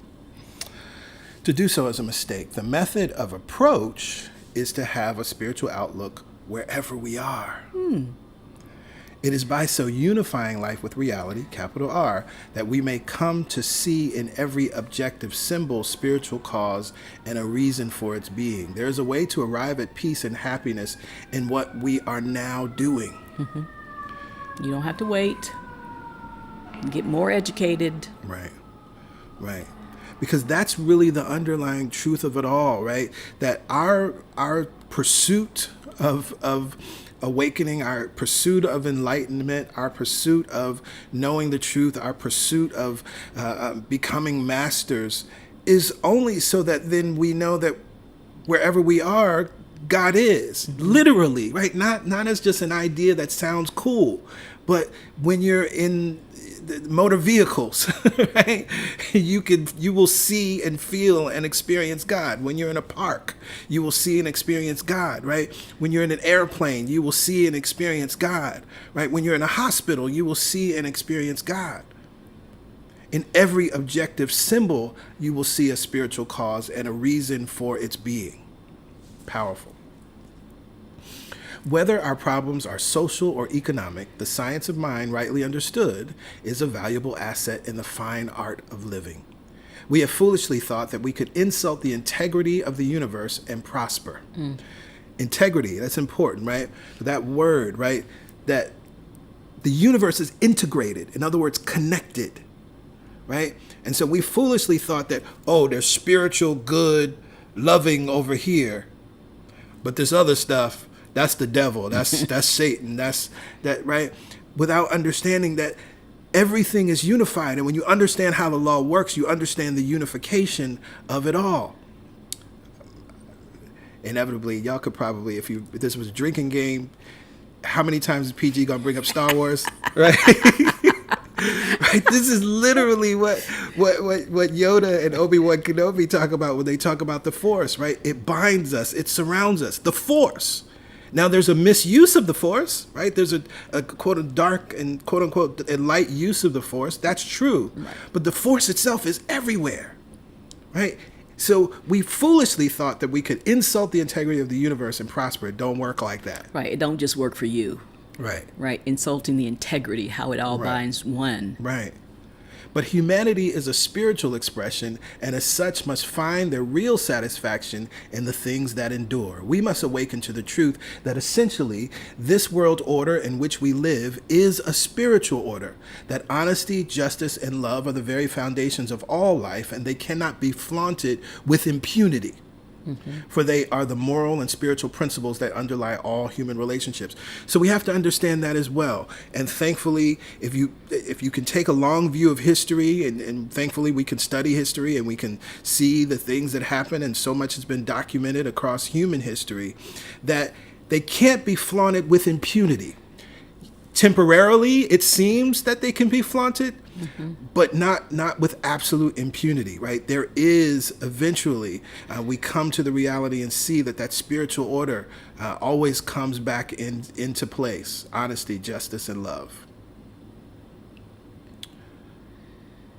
C: To do so is a mistake. The method of approach is to have a spiritual outlook wherever we are. It is by so unifying life with reality, capital R, that we may come to see in every objective symbol spiritual cause and a reason for its being. There is a way to arrive at peace and happiness in what we are now doing.
D: You don't have to wait. Get more educated.
C: Right. Because that's really the underlying truth of it all, right? That our pursuit of awakening, our pursuit of enlightenment, our pursuit of knowing the truth, our pursuit of becoming masters is only so that then we know that wherever we are, God is, literally, right? Not as just an idea that sounds cool, but when you're in motor vehicles, right? You will see and feel and experience God. When you're in a park, you will see and experience God, right? When you're in an airplane, you will see and experience God, right? When you're in a hospital, you will see and experience God. In every objective symbol, you will see a spiritual cause and a reason for its being. Powerful. Whether our problems are social or economic, the science of mind, rightly understood, is a valuable asset in the fine art of living. We have foolishly thought that we could insult the integrity of the universe and prosper. Integrity, that's important, right? That word, right? That the universe is integrated, in other words, connected, right? And so we foolishly thought that, there's spiritual, good, loving over here, but this other stuff, that's the devil. That's Satan. That's that, right? Without understanding that everything is unified. And when you understand how the law works, you understand the unification of it all. Inevitably, y'all could probably, if this was a drinking game, how many times is PG gonna bring up Star Wars? Right? Right? This is literally what Yoda and Obi-Wan Kenobi talk about when they talk about the Force, right? It binds us. It surrounds us. The Force. Now, there's a misuse of the Force, right? There's a quote dark and quote unquote a light use of the Force. That's true. Right. But the Force itself is everywhere, right? So we foolishly thought that we could insult the integrity of the universe and prosper. It don't work like that.
D: Right. It don't just work for you.
C: Right.
D: Right. Insulting the integrity, how it all binds one.
C: Right. But humanity is a spiritual expression, and as such must find their real satisfaction in the things that endure. We must awaken to the truth that essentially this world order in which we live is a spiritual order, that honesty, justice, and love are the very foundations of all life, and they cannot be flaunted with impunity. For they are the moral and spiritual principles that underlie all human relationships. So we have to understand that as well. And thankfully, if you can take a long view of history, and thankfully we can study history and we can see the things that happen, and so much has been documented across human history, that they can't be flaunted with impunity. Temporarily, it seems that they can be flaunted, but not with absolute impunity, right? There is eventually, we come to the reality and see that spiritual order always comes back into place: honesty, justice, and love.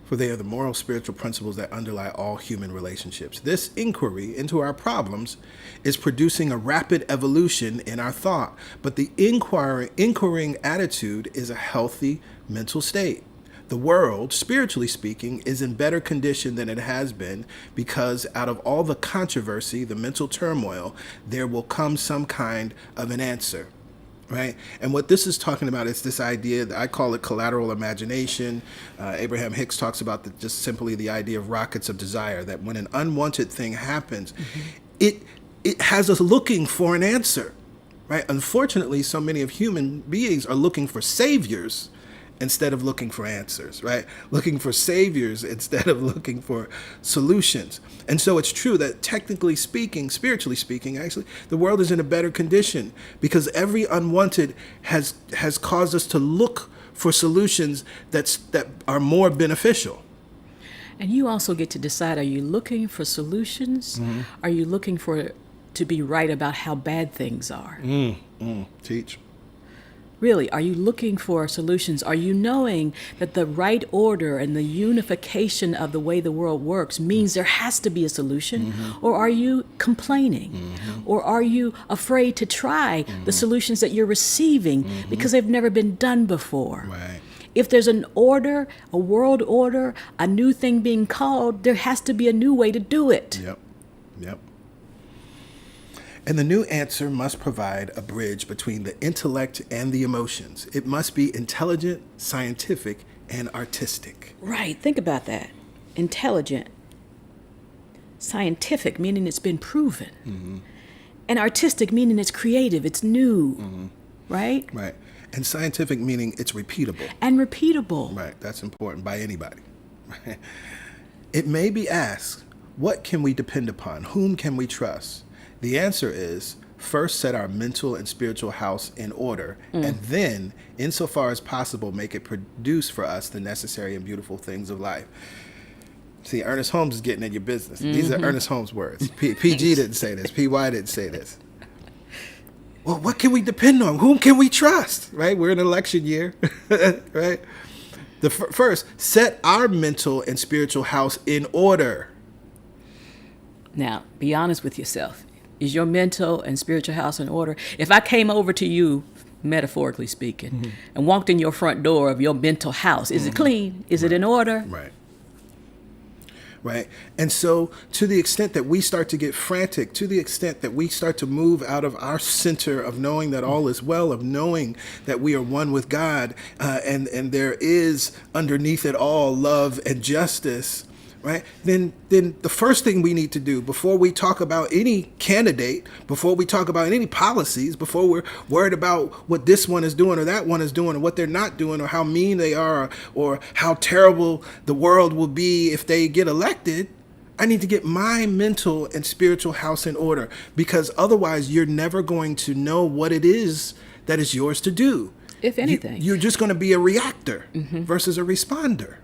C: For they are the moral, spiritual principles that underlie all human relationships. This inquiry into our problems is producing a rapid evolution in our thought, but the inquiring attitude is a healthy mental state. The world, spiritually speaking, is in better condition than it has been, because out of all the controversy, the mental turmoil, there will come some kind of an answer. Right? And what this is talking about is this idea that I call it collateral imagination. Abraham Hicks talks about just simply the idea of rockets of desire, that when an unwanted thing happens, it has us looking for an answer. Right? Unfortunately, so many of human beings are looking for saviors instead of looking for answers, right? Looking for saviors instead of looking for solutions. And so it's true that technically speaking, spiritually speaking, actually, the world is in a better condition, because every unwanted has caused us to look for solutions that are more beneficial.
D: And you also get to decide, are you looking for solutions? Are you looking to be right about how bad things are?
C: Teach.
D: Really, are you looking for solutions? Are you knowing that the right order and the unification of the way the world works means there has to be a solution? Or are you complaining? Or are you afraid to try the solutions that you're receiving because they've never been done before?
C: Right.
D: If there's an order, a world order, a new thing being called, there has to be a new way to do it.
C: Yep. And the new answer must provide a bridge between the intellect and the emotions. It must be intelligent, scientific, and artistic.
D: Right. Think about that. Intelligent. Scientific, meaning it's been proven. And artistic, meaning it's creative, it's new. Right?
C: Right. And scientific, meaning it's repeatable.
D: And repeatable.
C: Right. That's important by anybody. It may be asked, what can we depend upon? Whom can we trust? The answer is, first set our mental and spiritual house in order, and then, insofar as possible, make it produce for us the necessary and beautiful things of life. See, Ernest Holmes is getting in your business. These are Ernest Holmes' words. PG didn't say this. PY didn't say this. Well, what can we depend on? Whom can we trust? Right? We're in an election year. Right? First, set our mental and spiritual house in order.
D: Now, be honest with yourself. Is your mental and spiritual house in order? If I came over to you, metaphorically speaking, and walked in your front door of your mental house, is it clean? Is it in order?
C: Right. And so to the extent that we start to get frantic, to the extent that we start to move out of our center of knowing that all is well, of knowing that we are one with God, and there is underneath it all love and justice, right? Then the first thing we need to do before we talk about any candidate, before we talk about any policies, before we're worried about what this one is doing or that one is doing or what they're not doing or how mean they are or how terrible the world will be if they get elected, I need to get my mental and spiritual house in order, because otherwise you're never going to know what it is that is yours to do.
D: If anything.
C: You're just going to be a reactor versus a responder.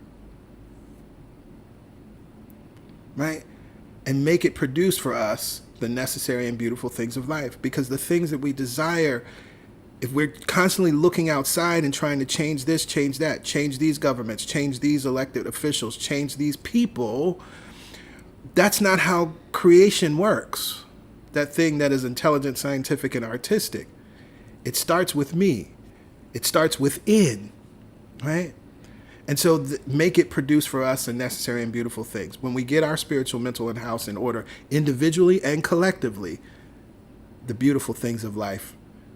C: Right? And make it produce for us the necessary and beautiful things of life. Because the things that we desire, if we're constantly looking outside and trying to change this, change that, change these governments, change these elected officials, change these people, that's not how creation works. That thing that is intelligent, scientific, and artistic. It starts with me. It starts within, right? And so make it produce for us the necessary and beautiful things. When we get our spiritual, mental, and house in order individually and collectively, the beautiful things of life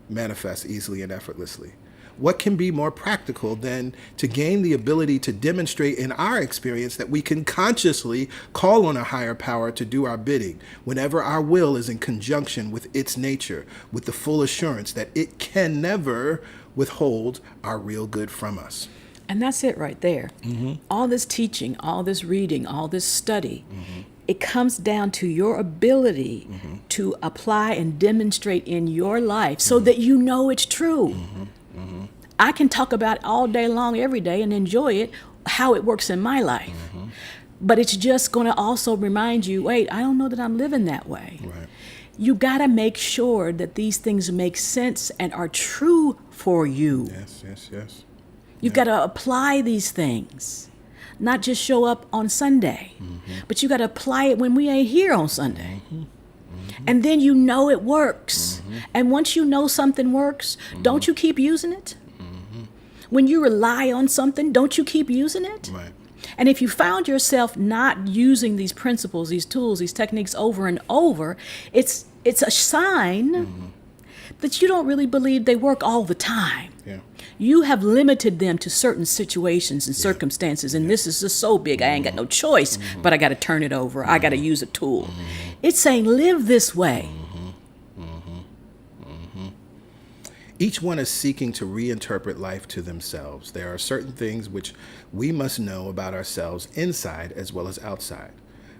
C: manifest easily and effortlessly. What can be more practical than to gain the ability to demonstrate in our experience that we can consciously call on a higher power to do our bidding whenever our will is in conjunction with its nature, with the full assurance that it can never withhold our real good from us.
D: And that's it right there. All this teaching, all this reading, all this study, it comes down to your ability to apply and demonstrate in your life so that you know it's true. I can talk about it all day long, every day, and enjoy it, how it works in my life. But it's just going to also remind you, wait, I don't know that I'm living that way.
C: Right.
D: You got to make sure that these things make sense and are true for you.
C: Yes.
D: You've got to apply these things, not just show up on Sunday, but you got to apply it when we ain't here on Sunday. And then you know it works. And once you know something works, don't you keep using it? When you rely on something, don't you keep using it?
C: Right.
D: And if you found yourself not using these principles, these tools, these techniques over and over, it's a sign that you don't really believe they work all the time.
C: Yeah.
D: You have limited them to certain situations and circumstances, and this is just so big, I ain't got no choice, but I got to turn it over. I got to use a tool. It's saying live this way.
C: Each one is seeking to reinterpret life to themselves. There are certain things which we must know about ourselves inside as well as outside.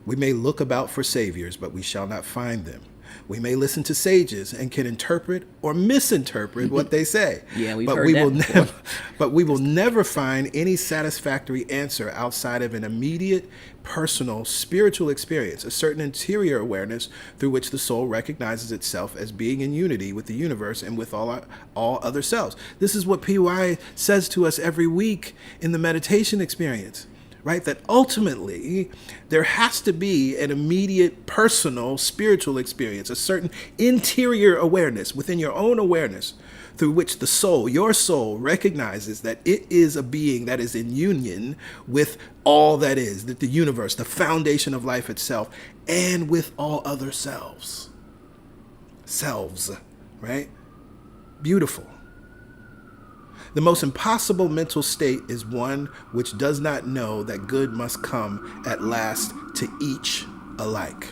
C: We may look about for saviors, but we shall not find them. We may listen to sages and can interpret or misinterpret what they say.
D: Yeah, we've
C: but
D: heard
C: we
D: that
C: will
D: before.
C: But we will never find any satisfactory answer outside of an immediate, personal, spiritual experience, a certain interior awareness through which the soul recognizes itself as being in unity with the universe and with all other selves. This is what PY says to us every week in the meditation experience. Right? That ultimately there has to be an immediate personal spiritual experience, a certain interior awareness within your own awareness through which the soul, your soul, recognizes that it is a being that is in union with all that is, that the universe, the foundation of life itself, and with all other selves. Selves, right? Beautiful. The most impossible mental state is one which does not know that good must come at last to each alike.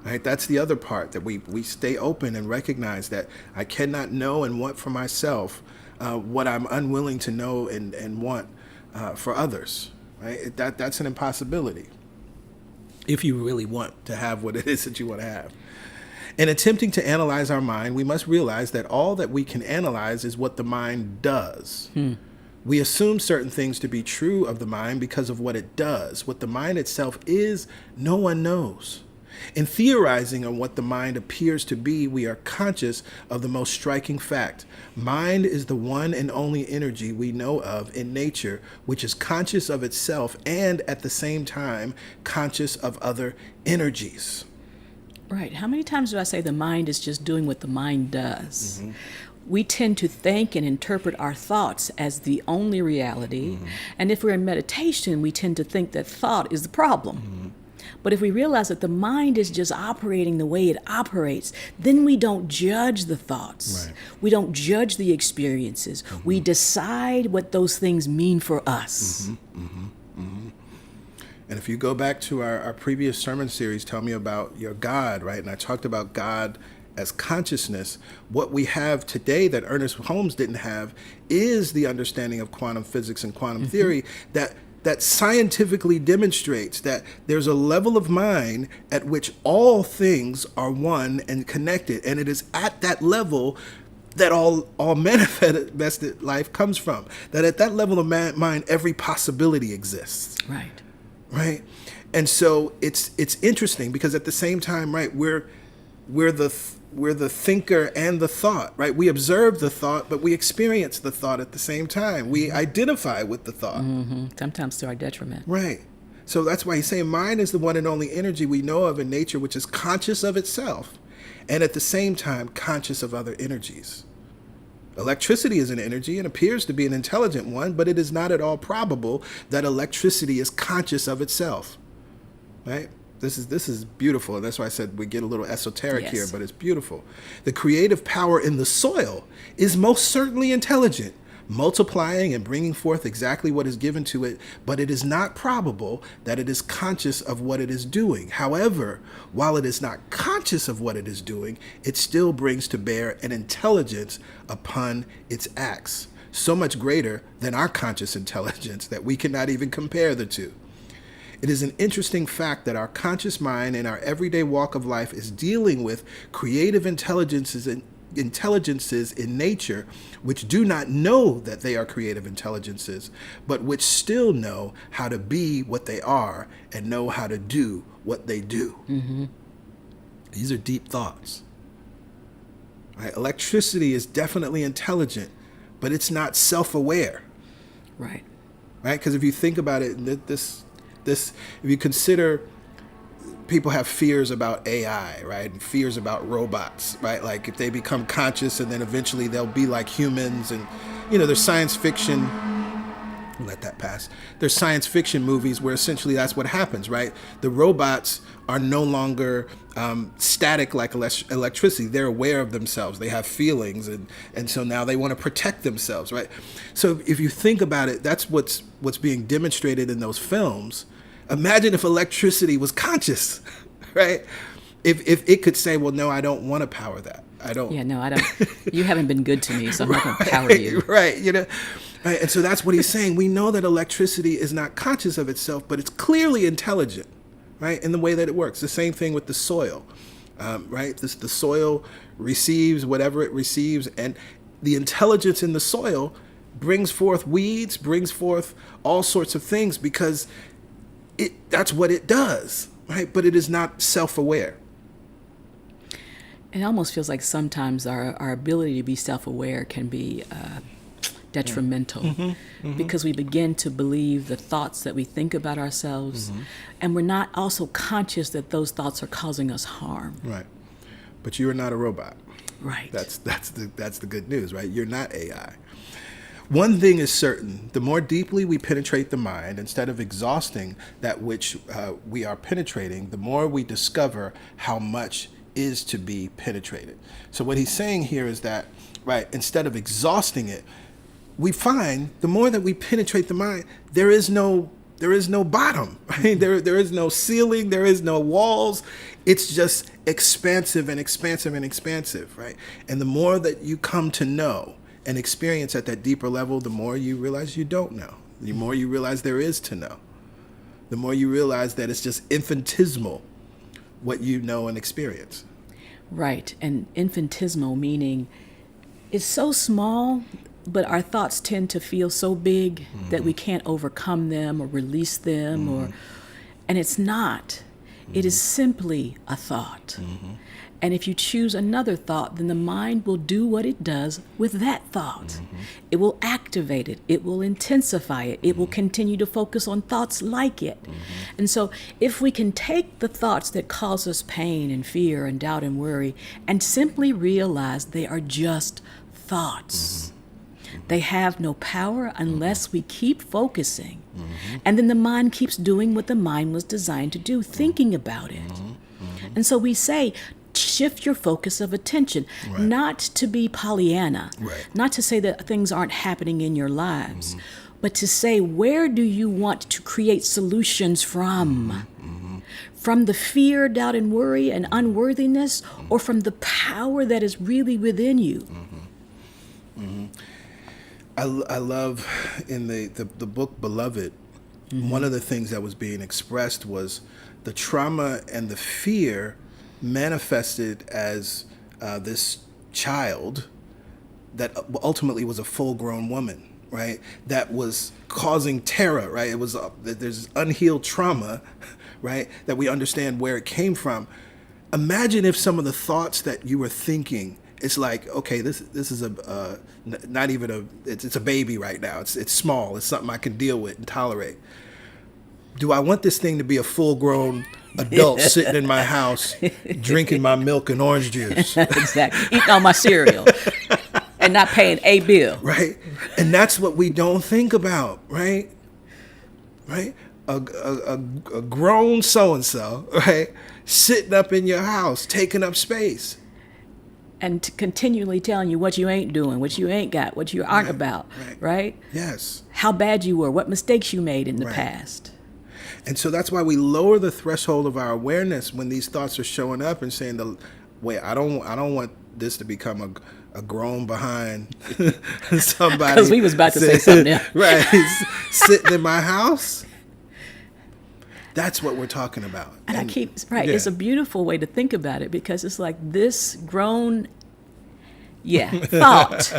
C: Right? That's the other part, that we stay open and recognize that I cannot know and want for myself what I'm unwilling to know and want for others. Right? That's an impossibility if you really want to have what it is that you want to have. In attempting to analyze our mind, we must realize that all that we can analyze is what the mind does. We assume certain things to be true of the mind because of what it does. What the mind itself is, no one knows. In theorizing on what the mind appears to be, we are conscious of the most striking fact. Mind is the one and only energy we know of in nature, which is conscious of itself and at the same time conscious of other energies.
D: Right. How many times do I say the mind is just doing what the mind does? We tend to think and interpret our thoughts as the only reality. And if we're in meditation, we tend to think that thought is the problem. But if we realize that the mind is just operating the way it operates, then we don't judge the thoughts.
C: Right.
D: We don't judge the experiences. We decide what those things mean for us.
C: And if you go back to our previous sermon series, Tell Me About Your God, right? And I talked about God as consciousness. What we have today that Ernest Holmes didn't have is the understanding of quantum physics and quantum theory that scientifically demonstrates that there's a level of mind at which all things are one and connected. And it is at that level that all manifested life comes from. That at that level of mind, every possibility exists.
D: Right.
C: Right. And so it's interesting because at the same time, right, we're the thinker and the thought, right? We observe the thought, but we experience the thought at the same time. We identify with the thought.
D: Sometimes to our detriment.
C: Right. So that's why he's saying mind is the one and only energy we know of in nature, which is conscious of itself and at the same time conscious of other energies. Electricity is an energy and appears to be an intelligent one, but it is not at all probable that electricity is conscious of itself. Right? This is beautiful. And that's why I said we get a little esoteric here, but it's beautiful. The creative power in the soil is most certainly intelligent, multiplying and bringing forth exactly what is given to it, but it is not probable that it is conscious of what it is doing. However, while it is not conscious of what it is doing, it still brings to bear an intelligence upon its acts, so much greater than our conscious intelligence that we cannot even compare the two. It is an interesting fact that our conscious mind in our everyday walk of life is dealing with creative intelligences in nature which do not know that they are creative intelligences, but which still know how to be what they are and know how to do what they do. Mm-hmm. These are deep thoughts. Right? Electricity is definitely intelligent, but it's not self-aware.
D: Right.
C: Right? Because if you think about it, if you consider, people have fears about AI, right? And fears about robots, right? Like if they become conscious and then eventually they'll be like humans. And, there's science fiction, let that pass. There's science fiction movies where essentially that's what happens, right? The robots are no longer static like electricity. They're aware of themselves. They have feelings. And so now they want to protect themselves, right? So if you think about it, that's what's being demonstrated in those films. Imagine if electricity was conscious, right? If it could say, well, no, I don't want to power that. I don't.
D: Yeah, no, I don't. You haven't been good to me, so I'm not going to power you.
C: Right, Right? And so that's what he's saying. We know that electricity is not conscious of itself, but it's clearly intelligent, right? In the way that it works. The same thing with the soil, right? The soil receives whatever it receives, and the intelligence in the soil brings forth weeds, brings forth all sorts of things because that's what it does, right? But it is not self-aware.
D: It almost feels like sometimes our ability to be self-aware can be detrimental because we begin to believe the thoughts that we think about ourselves, and we're not also conscious that those thoughts are causing us harm.
C: Right. But you are not a robot.
D: Right.
C: That's the good news, right? You're not AI. One thing is certain: the more deeply we penetrate the mind, instead of exhausting that which we are penetrating, the more we discover how much is to be penetrated. So what he's saying here is that, right, instead of exhausting it, we find the more that we penetrate the mind, there is no bottom, right? There is no ceiling, there is no walls. It's just expansive and expansive and expansive, right? And the more that you come to know and experience at that deeper level, the more you realize you don't know. The more you realize there is to know. The more you realize that it's just infinitesimal what you know and experience.
D: Right. And infinitesimal meaning it's so small, but our thoughts tend to feel so big that we can't overcome them or release them, and it's not. It is simply a thought. And if you choose another thought, then the mind will do what it does with that thought. It will activate it. It will intensify it. It will continue to focus on thoughts like it. And so if we can take the thoughts that cause us pain and fear and doubt and worry and simply realize they are just thoughts. They have no power unless we keep focusing. And then the mind keeps doing what the mind was designed to do, thinking about it. And so we say, shift your focus of attention, not to be Pollyanna, not to say that things aren't happening in your lives, but to say, where do you want to create solutions from? From the fear, doubt, and worry and unworthiness, or from the power that is really within you?
C: I love in the book Beloved, one of the things that was being expressed was the trauma and the fear manifested as this child that ultimately was a full-grown woman, right? That was causing terror, right? It was there's unhealed trauma, right? That we understand where it came from. Imagine if some of the thoughts that you were thinking, it's like, okay, this is not even it's a baby right now. It's small. It's something I can deal with and tolerate. Do I want this thing to be a full-grown adult sitting in my house, drinking my milk and orange juice?
D: Exactly. Eating all my cereal. and not paying a bill.
C: Right? And that's what we don't think about, right? Right? A grown so-and-so, right? Sitting up in your house, taking up space.
D: And continually telling you what you ain't doing, what you ain't got, what you aren't about, right?
C: Yes.
D: How bad you were, what mistakes you made in the
C: Right.
D: past.
C: And so that's why we lower the threshold of our awareness when these thoughts are showing up and saying, wait, I don't want this to become a grown behind somebody.
D: Because we was about to say something else.
C: Right. Sitting in my house. That's what we're talking about.
D: And I keep, right, it's a beautiful way to think about it, because it's like this grown, thought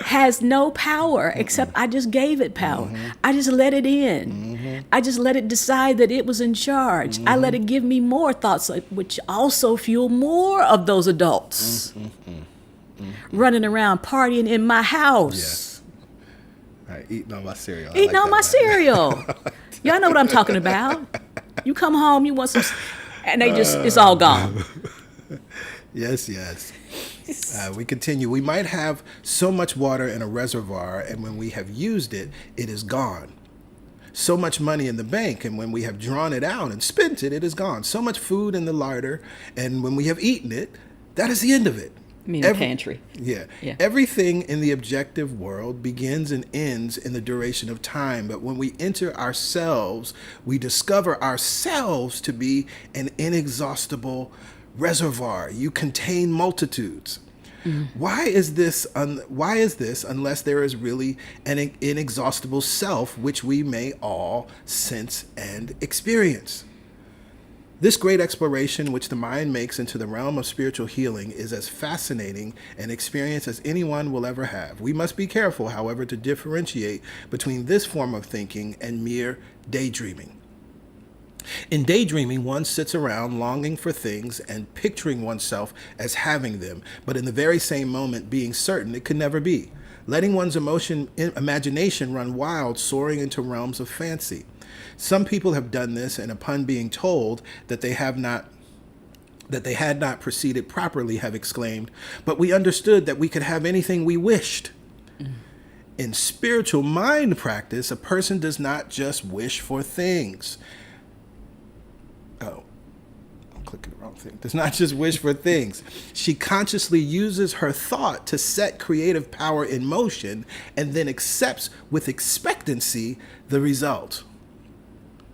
D: has no power except I just gave it power. I just let it in. I just let it decide that it was in charge. I let it give me more thoughts, which also fuel more of those adults running around partying in my house.
C: Yes. All right, eating on my cereal. I
D: Eating
C: like
D: on
C: that
D: my
C: line.
D: cereal. Y'all know what I'm talking about. You come home, you want some, and they just, it's all gone.
C: Yes. We continue. We might have so much water in a reservoir, and when we have used it, it is gone. So much money in the bank, and when we have drawn it out and spent it, it is gone. So much food in the larder, and when we have eaten it, that is the end of it.
D: I mean, the pantry.
C: Yeah.
D: Yeah.
C: Everything in the objective world begins and ends in the duration of time. But when we enter ourselves, we discover ourselves to be an inexhaustible reservoir. You contain multitudes. Why is this unless there is really an inexhaustible self which we may all sense and experience? This great exploration which the mind makes into the realm of spiritual healing is as fascinating an experience as anyone will ever have. We must be careful, however, to differentiate between this form of thinking and mere daydreaming. In daydreaming, one sits around longing for things and picturing oneself as having them, but in the very same moment being certain it could never be, letting one's imagination run wild, soaring into realms of fancy. Some people have done this, and upon being told that they had not proceeded properly, have exclaimed, "But we understood that we could have anything we wished." In spiritual mind practice, a person does not just wish for things. Oh, I'm clicking the wrong thing. Does not just wish for things. She consciously uses her thought to set creative power in motion and then accepts with expectancy the result.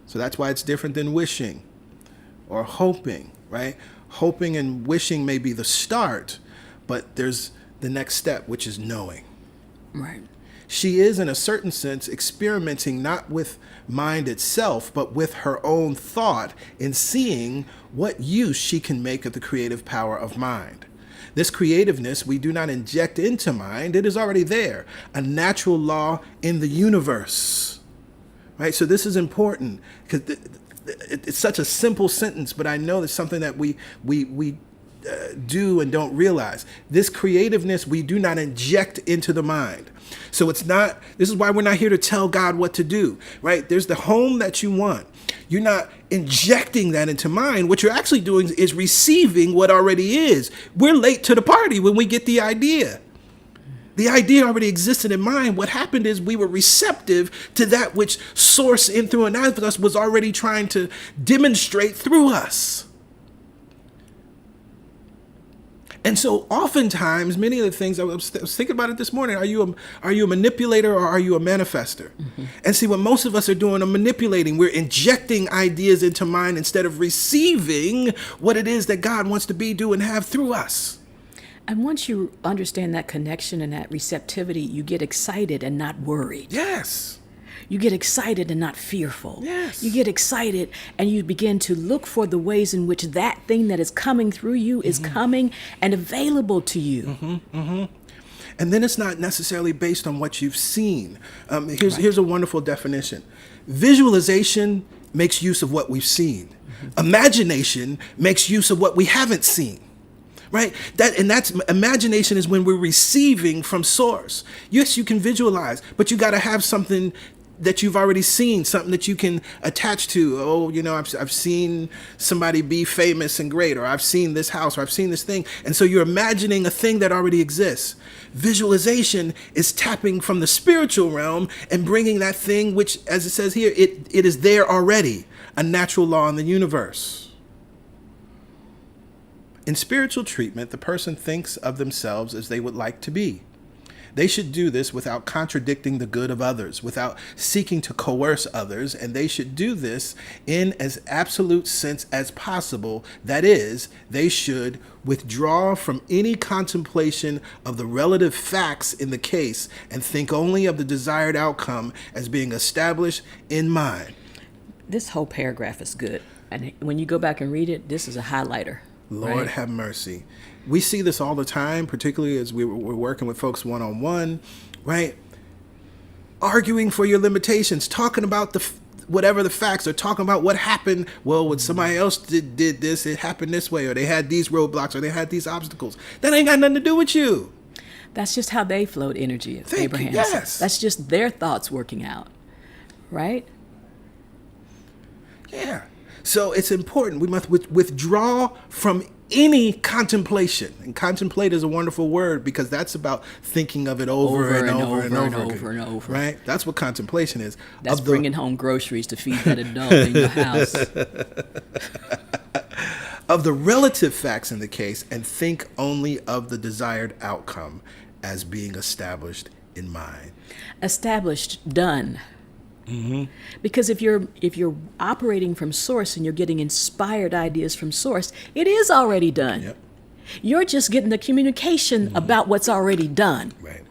C: So that's why it's different than wishing or hoping, right? Hoping and wishing may be the start, but there's the next step, which is knowing.
D: Right.
C: She is, in a certain sense, experimenting not with mind itself, but with her own thought in seeing what use she can make of the creative power of mind. This creativeness we do not inject into mind. It is already there, a natural law in the universe. Right? So this is important because it's such a simple sentence, but I know it's something that we do and don't realize. This creativeness we do not inject into the mind. So it's not, this is why we're not here to tell God what to do, right? There's the home that you want. You're not injecting that into mind. What you're actually doing is receiving what already is. We're late to the party when we get the idea. The idea already existed in mind. What happened is we were receptive to that which source in, through, and out of us was already trying to demonstrate through us. And so oftentimes, many of the things, I was thinking about it this morning, are you a manipulator or are you a manifester? And see, what most of us are doing are manipulating. We're injecting ideas into mind instead of receiving what it is that God wants to be, do, and have through us.
D: And once you understand that connection and that receptivity, you get excited and not worried.
C: Yes.
D: You get excited and not fearful.
C: Yes.
D: You get excited and you begin to look for the ways in which that thing that is coming through you is coming and available to you.
C: And then it's not necessarily based on what you've seen. Here's a wonderful definition. Visualization makes use of what we've seen. Imagination makes use of what we haven't seen. Right? That's imagination is when we're receiving from source. Yes, you can visualize, but you got to have something that you've already seen, something that you can attach to. Oh, I've seen somebody be famous and great, or I've seen this house, or I've seen this thing. And so you're imagining a thing that already exists. Visualization is tapping from the spiritual realm and bringing that thing, which, as it says here, it is there already, a natural law in the universe. In spiritual treatment, the person thinks of themselves as they would like to be. They should do this without contradicting the good of others, without seeking to coerce others, and they should do this in as absolute sense as possible. That is, they should withdraw from any contemplation of the relative facts in the case and think only of the desired outcome as being established in mind.
D: This whole paragraph is good. And when you go back and read it, this is a highlighter.
C: Lord
D: right?
C: have mercy. We see this all the time, particularly as we're working with folks one-on-one, right? Arguing for your limitations, talking about whatever the facts, or talking about what happened. Well, when somebody else did this, it happened this way, or they had these roadblocks, or they had these obstacles. That ain't got nothing to do with you.
D: That's just how they flowed energy, Abraham.
C: Yes.
D: That's just their thoughts working out, right?
C: Yeah. So it's important. We must withdraw from any contemplation. And contemplate is a wonderful word because that's about thinking of it over and over. Right? That's what contemplation is.
D: That's bringing home groceries to feed that adult in your house.
C: Of the relative facts in the case, and think only of the desired outcome as being established in mind.
D: Established, done. Mm-hmm. Because if you're operating from source and you're getting inspired ideas from source, it is already done.
C: Yep.
D: You're just getting the communication about what's already done.
C: Right.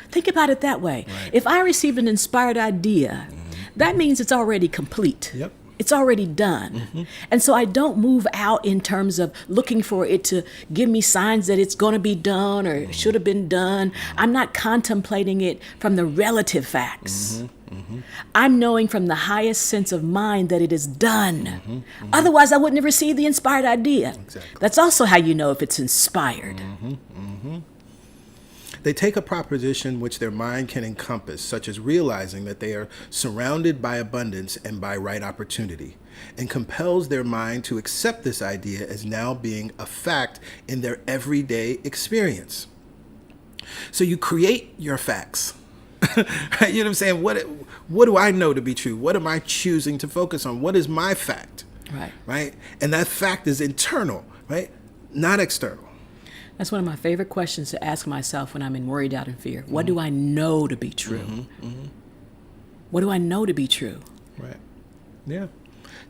D: Think about it that way.
C: Right.
D: If I received an inspired idea, that means it's already complete.
C: Yep.
D: It's already done. Mm-hmm. And so I don't move out in terms of looking for it to give me signs that it's going to be done or it should have been done. I'm not contemplating it from the relative facts. I'm knowing from the highest sense of mind that it is done. Otherwise, I wouldn't have received the inspired idea.
C: Exactly.
D: That's also how you know if it's inspired.
C: They take a proposition which their mind can encompass, such as realizing that they are surrounded by abundance and by right opportunity, and compels their mind to accept this idea as now being a fact in their everyday experience. So you create your facts. Right? You know what I'm saying? What do I know to be true? What am I choosing to focus on? What is my fact?
D: Right.
C: Right? And that fact is internal, right? Not external.
D: That's one of my favorite questions to ask myself when I'm in worry, doubt, and fear. What do I know to be true? What do I know to be true?
C: Right. Yeah.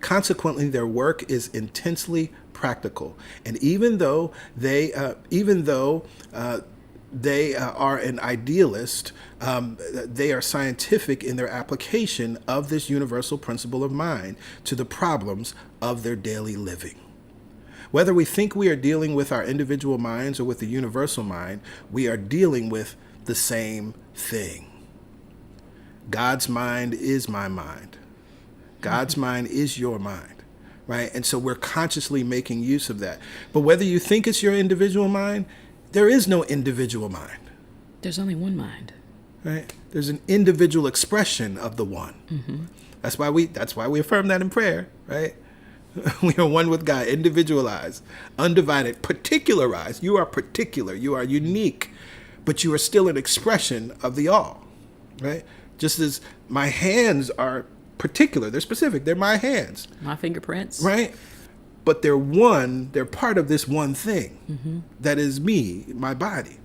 C: Consequently, their work is intensely practical, and even though they are an idealist, they are scientific in their application of this universal principle of mind to the problems of their daily living. Whether we think we are dealing with our individual minds or with the universal mind, we are dealing with the same thing. God's mind is my mind. God's mind is your mind, right? And so we're consciously making use of that. But whether you think it's your individual mind, there is no individual mind.
D: There's only one mind.
C: Right? There's an individual expression of the one. That's why we affirm that in prayer, right? We are one with God, individualized, undivided, particularized. You are particular, you are unique, but you are still an expression of the all, right? Just as my hands are particular, they're specific, they're my hands.
D: My fingerprints.
C: Right? But they're part of this one thing that is me, my body.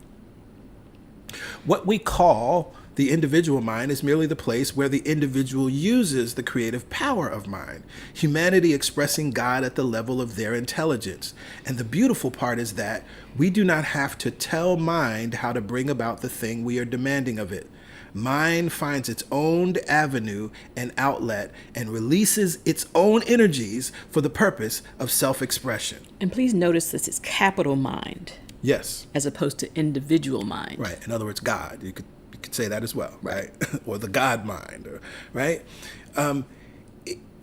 C: What we call the individual mind is merely the place where the individual uses the creative power of mind, humanity expressing God at the level of their intelligence. And the beautiful part is that we do not have to tell mind how to bring about the thing we are demanding of it. Mind finds its own avenue and outlet and releases its own energies for the purpose of self-expression.
D: And please notice this is capital mind.
C: Yes.
D: As opposed to individual mind.
C: Right. In other words, God. You could say that as well, right? Or the God mind, right?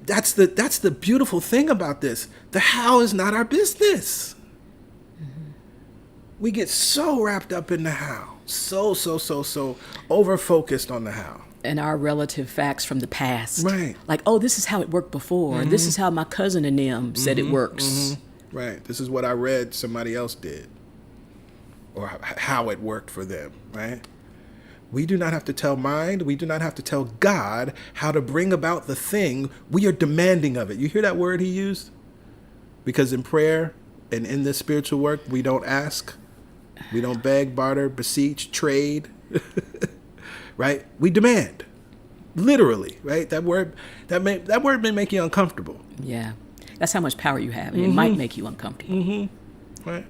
C: That's the beautiful thing about this. The how is not our business. We get so wrapped up in the how, so over focused on the how.
D: and our relative facts from the past.
C: Right.
D: Like, oh, this is how it worked before. This is how my cousin and them said it works.
C: Right. This is what I read somebody else did, or how it worked for them, right? We do not have to tell mind. We do not have to tell God how to bring about the thing. We are demanding of it. You hear that word he used? Because in prayer and in this spiritual work, we don't ask. We don't beg, barter, beseech, trade. Right? We demand. Literally, right? That word may make you uncomfortable.
D: Yeah. That's how much power you have. And it might make you uncomfortable.
C: Right?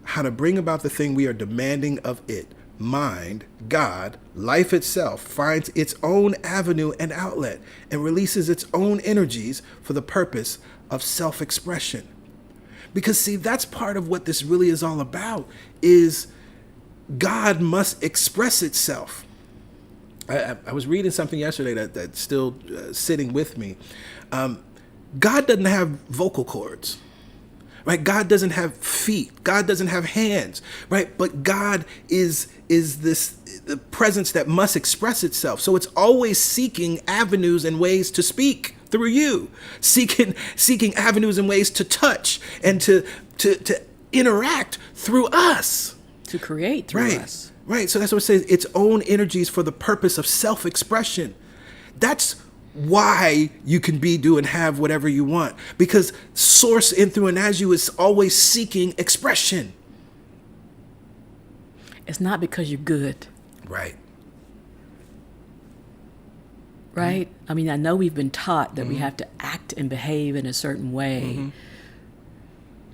C: How to bring about the thing we are demanding of it. Mind, God, life itself finds its own avenue and outlet and releases its own energies for the purpose of self-expression. Because see, that's part of what this really is all about, is God must express itself. I was reading something yesterday that's still sitting with me. God doesn't have vocal cords, right? God doesn't have feet. God doesn't have hands, right? But God is the presence that must express itself. So it's always seeking avenues and ways to speak through you, seeking avenues and ways to touch and to interact through us.
D: To create through us.
C: Right. So that's what it says. Its own energies for the purpose of self-expression. That's why you can be, do, and have whatever you want. Because source in, through, and as you is always seeking expression.
D: It's not because you're good.
C: Right.
D: Right? I mean, I know we've been taught that we have to act and behave in a certain way.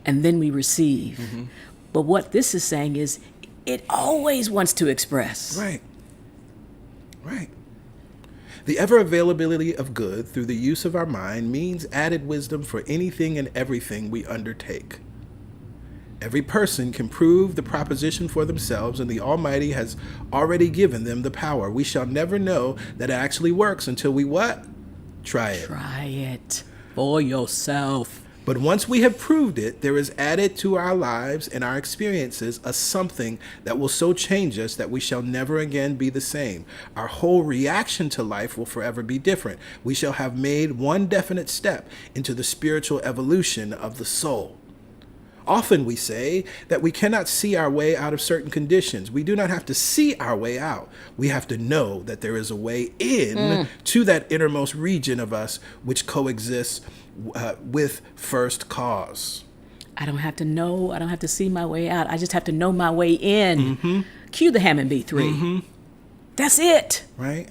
D: And then we receive. But what this is saying is it always wants to express.
C: Right. Right. The ever availability of good through the use of our mind means added wisdom for anything and everything we undertake. Every person can prove the proposition for themselves, and the Almighty has already given them the power. We shall never know that it actually works until we what? Try it.
D: Try it for yourself.
C: But once we have proved it, there is added to our lives and our experiences a something that will so change us that we shall never again be the same. Our whole reaction to life will forever be different. We shall have made one definite step into the spiritual evolution of the soul. Often we say that we cannot see our way out of certain conditions. We do not have to see our way out. We have to know that there is a way in to that innermost region of us which coexists with first cause.
D: I don't have to know. I don't have to see my way out. I just have to know my way in. Cue the Hammond B3. That's it.
C: Right?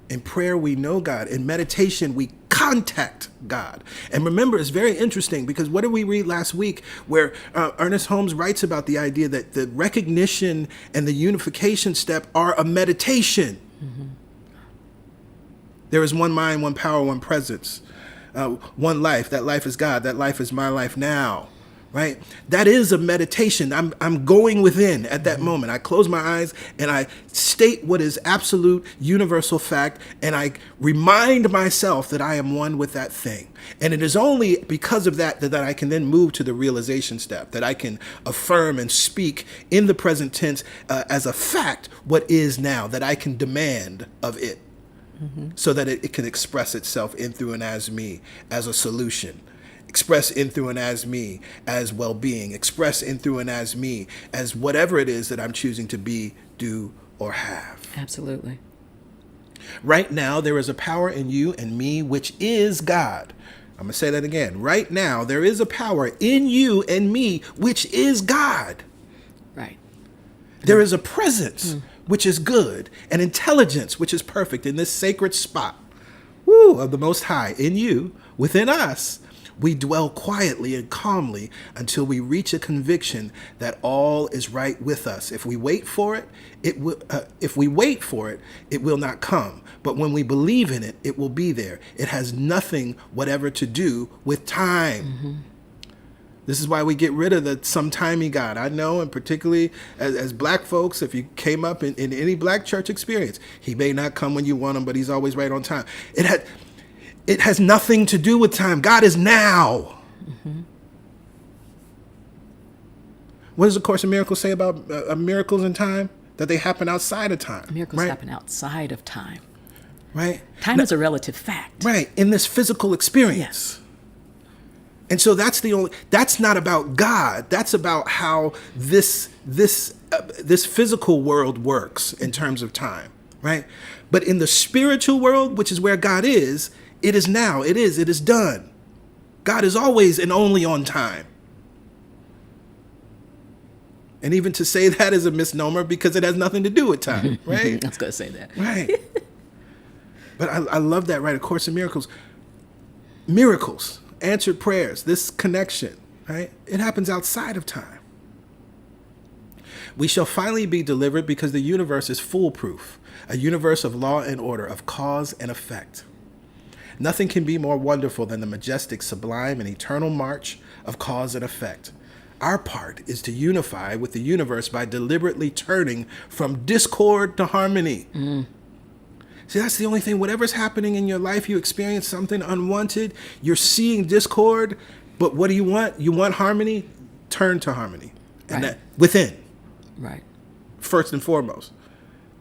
C: In prayer, we know God. In meditation, we contact God. And remember, it's very interesting because what did we read last week where Ernest Holmes writes about the idea that the recognition and the unification step are a meditation. There is one mind, one power, one presence, one life. That life is God. That life is my life now. Right? That is a meditation. I'm going within at that moment. I close my eyes and I state what is absolute universal fact, and I remind myself that I am one with that thing. And it is only because of that that I can then move to the realization step, that I can affirm and speak in the present tense as a fact what is now, that I can demand of it. So that it can express itself in, through, and as me as a solution. Express in, through, and as me as well-being. Express in, through, and as me as whatever it is that I'm choosing to be, do, or have.
D: Absolutely.
C: Right now, there is a power in you and me which is God. I'm going to say that again. Right now, there is a power in you and me which is God.
D: Right.
C: There is a presence which is good, and intelligence which is perfect in this sacred spot, of the Most High, in you, within us. We dwell quietly and calmly until we reach a conviction that all is right with us. If we wait for it, it will. If we wait for it, it will not come. But when we believe in it, it will be there. It has nothing whatever to do with time. This is why we get rid of the sometimey God. I know, and particularly as black folks, if you came up in any black church experience, he may not come when you want him, but he's always right on time. It has nothing to do with time. God is now. What does the Course in Miracles say about miracles in time? that they happen outside of time.
D: Miracles
C: right?
D: happen outside of time.
C: Right?
D: Time is a relative fact.
C: Right, in this physical experience. And so that's not about God. That's about how this physical world works in terms of time, right? But in the spiritual world, which is where God is, it is now, it is done. God is always and only on time. And even to say that is a misnomer because it has nothing to do with time, right?
D: I was going to say that.
C: Right. But I love that, right? A Course in Miracles. Miracles, answered prayers, this connection, right? It happens outside of time. We shall finally be delivered because the universe is foolproof, a universe of law and order, of cause and effect. Nothing can be more wonderful than the majestic, sublime, and eternal march of cause and effect. Our part is to unify with the universe by deliberately turning from discord to harmony. See, that's the only thing. Whatever's happening in your life, you experience something unwanted, you're seeing discord, but what do you want? You want harmony? Turn to harmony. And that within.
D: Right.
C: First and foremost.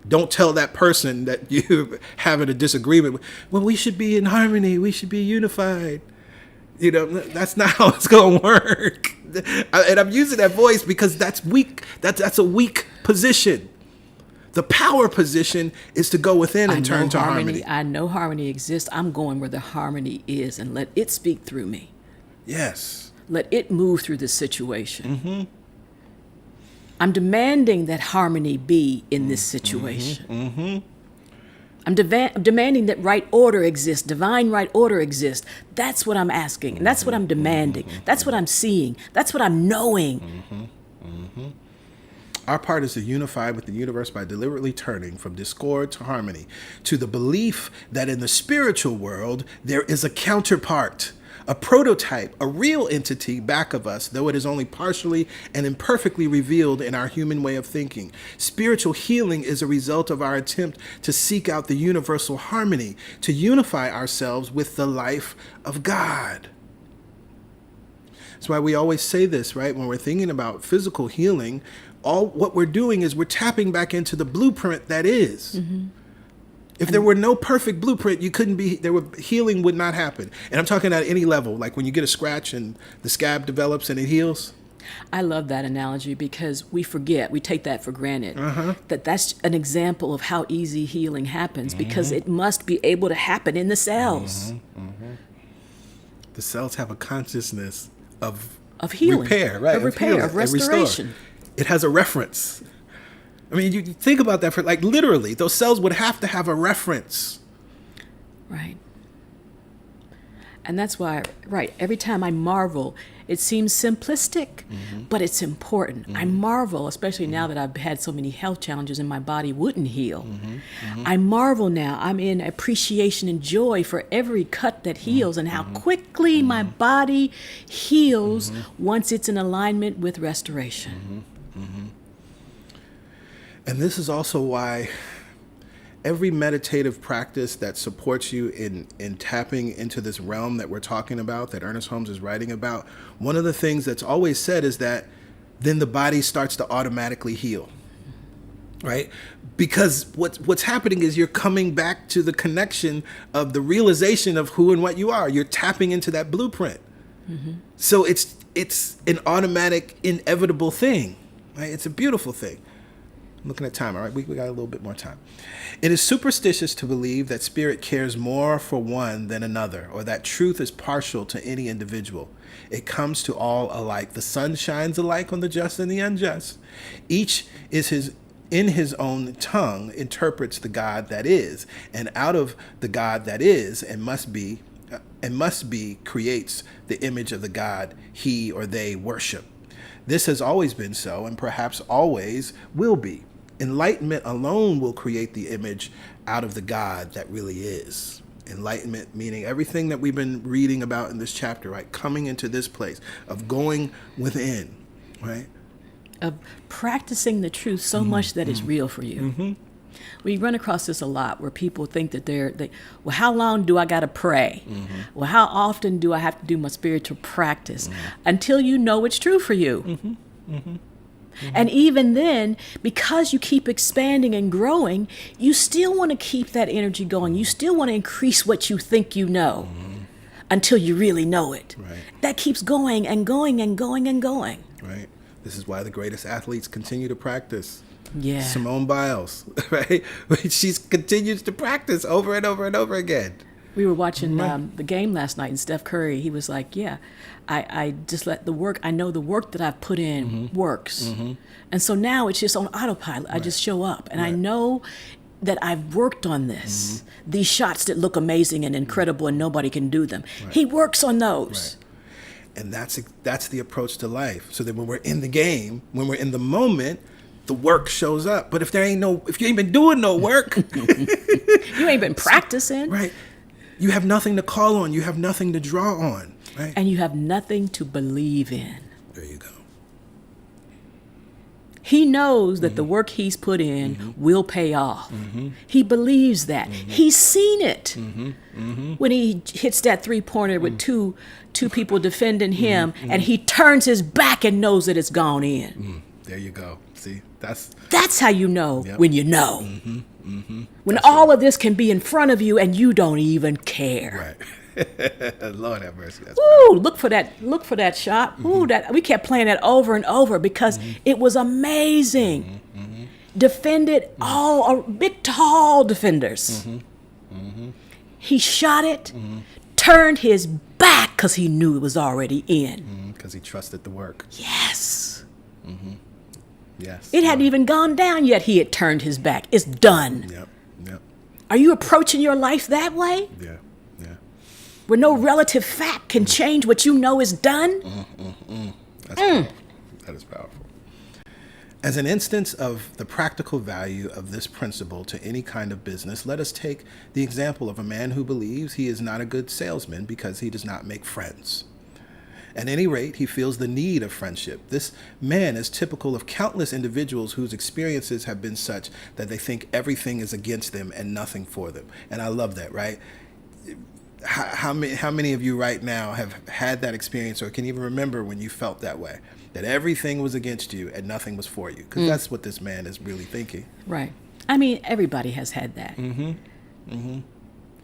C: Don't tell that person that you're having a disagreement with, well, we should be in harmony, we should be unified. You know, that's not how it's going to work. And I'm using that voice because that's weak. That's a weak position. The power position is to go within and turn to harmony.
D: I know harmony exists. I'm going where the harmony is and let it speak through me.
C: Yes.
D: Let it move through the situation. I'm demanding that harmony be in this situation. I'm demanding that right order exists, divine right order exists. That's what I'm asking, and that's what I'm demanding. That's what I'm seeing. That's what I'm knowing.
C: Our part is to unify with the universe by deliberately turning from discord to harmony, to the belief that in the spiritual world there is a counterpart, a prototype, a real entity back of us, though it is only partially and imperfectly revealed in our human way of thinking. Spiritual healing is a result of our attempt to seek out the universal harmony, to unify ourselves with the life of God. That's why we always say this, right? When we're thinking about physical healing, what we're doing is we're tapping back into the blueprint that is. If there were no perfect blueprint, healing would not happen. And I'm talking at any level, like when you get a scratch and the scab develops and it heals.
D: I love that analogy because we take that for granted. That's an example of how easy healing happens because it must be able to happen in the cells.
C: The cells have a consciousness of
D: healing,
C: repair, right?
D: Of repair, of restoration.
C: It has a reference. I mean, you think about that for like literally, those cells would have to have a reference.
D: Right. And that's why, right, every time I marvel, it seems simplistic, but it's important. I marvel, especially now that I've had so many health challenges and my body wouldn't heal. I marvel now. I'm in appreciation and joy for every cut that heals and how quickly my body heals once it's in alignment with restoration.
C: And this is also why every meditative practice that supports you in tapping into this realm that we're talking about, that Ernest Holmes is writing about, one of the things that's always said is that then the body starts to automatically heal, right? Because what's happening is you're coming back to the connection of the realization of who and what you are. You're tapping into that blueprint. So it's an automatic, inevitable thing, right? It's a beautiful thing. Looking at time, all right? We got a little bit more time. It is superstitious to believe that spirit cares more for one than another, or that truth is partial to any individual. It comes to all alike. The sun shines alike on the just and the unjust. Each is in his own tongue interprets the God that is, and out of the God that is and must be creates the image of the God he or they worship. This has always been so, and perhaps always will be. Enlightenment alone will create the image out of the God that really is. Enlightenment meaning everything that we've been reading about in this chapter, right? Coming into this place of going within, right?
D: Of practicing the truth so much that it's real for you. We run across this a lot where people think that well, how long do I got to pray? Well, how often do I have to do my spiritual practice? Until you know it's true for you. And even then, because you keep expanding and growing, you still want to keep that energy going. You still want to increase what you think you know until you really know it.
C: Right.
D: That keeps going and going and going and going.
C: Right. This is why the greatest athletes continue to practice.
D: Yeah.
C: Simone Biles, right? She continues to practice over and over and over again.
D: We were watching the game last night, and Steph Curry, he was like, yeah, I just let the work, I know the work that I've put in works. And so now it's just on autopilot. I just show up, and I know that I've worked on this. These shots that look amazing and incredible and nobody can do them. He works on those.
C: Right. And that's the approach to life. So that when we're in the game, when we're in the moment, the work shows up. But if you ain't been doing no work,
D: you ain't been practicing.
C: Right. You have nothing to call on. You have nothing to draw on. Right.
D: And you have nothing to believe in.
C: There you go.
D: He knows that the work he's put in will pay off. He believes that. He's seen it. When he hits that three-pointer with two people defending him, and he turns his back and knows that it's gone in.
C: There you go. See,
D: that's how you know when you know. When all of this can be in front of you and you don't even care.
C: Right. Lord have mercy. That's
D: Ooh, look for that shot. Ooh, that we kept playing that over and over because it was amazing. Defended all big tall defenders. He shot it, turned his back because he knew it was already in.
C: because he trusted the work.
D: Yes.
C: Yes.
D: It hadn't even gone down yet. He had turned his back. It's done.
C: Yep.
D: Are you approaching your life that way?
C: Yeah.
D: Where no relative fact can change what you know is done?
C: That's powerful. That is powerful. As an instance of the practical value of this principle to any kind of business, let us take the example of a man who believes he is not a good salesman because he does not make friends. At any rate, he feels the need of friendship. This man is typical of countless individuals whose experiences have been such that they think everything is against them and nothing for them. And I love that, right? How many of you right now have had that experience or can even remember when you felt that way? That everything was against you and nothing was for you? Because that's what this man is really thinking.
D: Right. I mean, everybody has had that.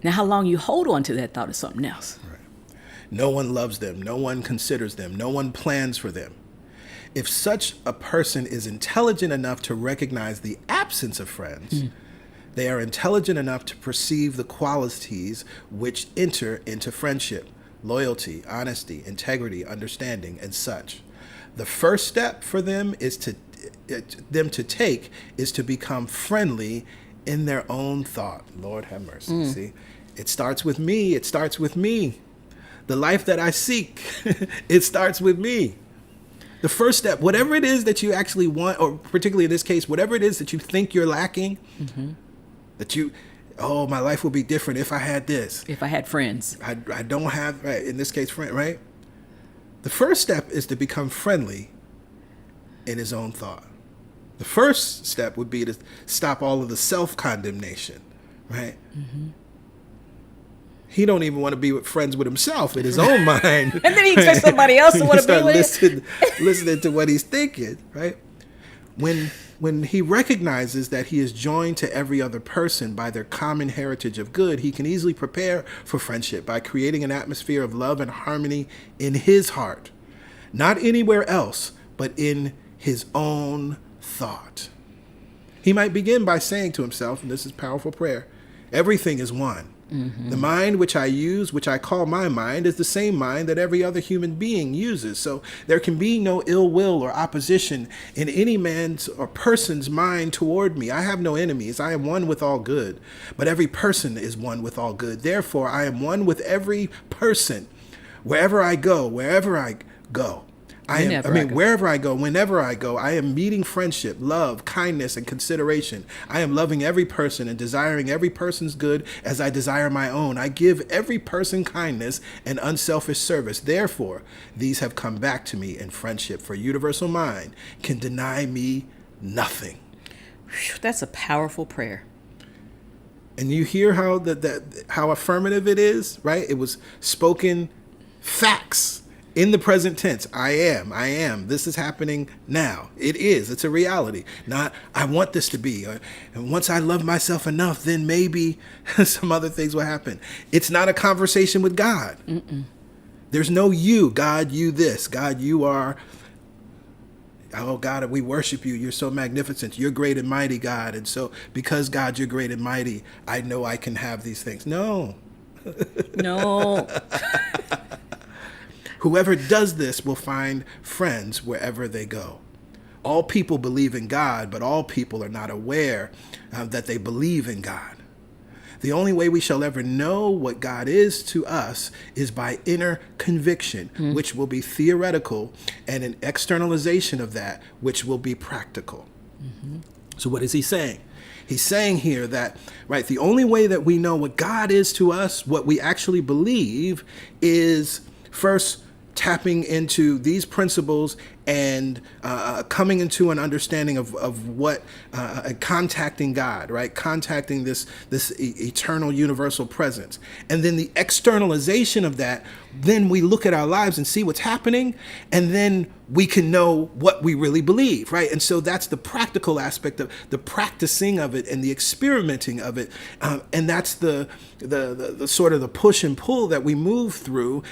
D: Now, how long you hold on to that thought is something else.
C: Right. No one loves them. No one considers them. No one plans for them. If such a person is intelligent enough to recognize the absence of friends, they are intelligent enough to perceive the qualities which enter into friendship: loyalty, honesty, integrity, understanding, and such. The first step for them is to take is to become friendly in their own thought. Lord have mercy. See, it starts with me. It starts with me. The life that I seek, it starts with me. The first step, whatever it is that you actually want, or particularly in this case, whatever it is that you think you're lacking, that my life would be different if I had this.
D: If I had friends.
C: I don't have, right, in this case, friend, right? The first step is to become friendly in his own thought. The first step would be to stop all of the self-condemnation, right? He don't even want to be friends with himself in his own mind.
D: And then he expects somebody else to want to be with him.
C: Listening to what he's thinking, right? When he recognizes that he is joined to every other person by their common heritage of good, he can easily prepare for friendship by creating an atmosphere of love and harmony in his heart. Not anywhere else, but in his own thought. He might begin by saying to himself, and this is powerful prayer, everything is one. The mind which I use, which I call my mind, is the same mind that every other human being uses. So there can be no ill will or opposition in any man's or person's mind toward me. I have no enemies. I am one with all good, but every person is one with all good. Therefore, I am one with every person. Wherever I go, wherever I go. Wherever I go, whenever I go, I am meeting friendship, love, kindness, and consideration. I am loving every person and desiring every person's good as I desire my own. I give every person kindness and unselfish service. Therefore, these have come back to me in friendship, for universal mind can deny me nothing.
D: Whew, that's a powerful prayer.
C: And you hear how affirmative it is, right? It was spoken facts In the present tense, I am. This is happening now. It is. It's a reality. Not, I want this to be. And once I love myself enough, then maybe some other things will happen. It's not a conversation with God. Mm-mm. There's no you. God, you this. God, you are. Oh, God, we worship you. You're so magnificent. You're great and mighty, God. And so because, God, you're great and mighty, I know I can have these things. No.
D: No.
C: Whoever does this will find friends wherever they go. All people believe in God, but all people are not aware that they believe in God. The only way we shall ever know what God is to us is by inner conviction, which will be theoretical, and an externalization of that, which will be practical. Mm-hmm. So what is he saying? He's saying here that, right, the only way that we know what God is to us, what we actually believe, is first tapping into these principles and coming into an understanding of what contacting God, right? Contacting this eternal universal presence. And then the externalization of that, then we look at our lives and see what's happening, and then we can know what we really believe, right? And so that's the practical aspect of the practicing of it and the experimenting of it. And that's the sort of the push and pull that we move through.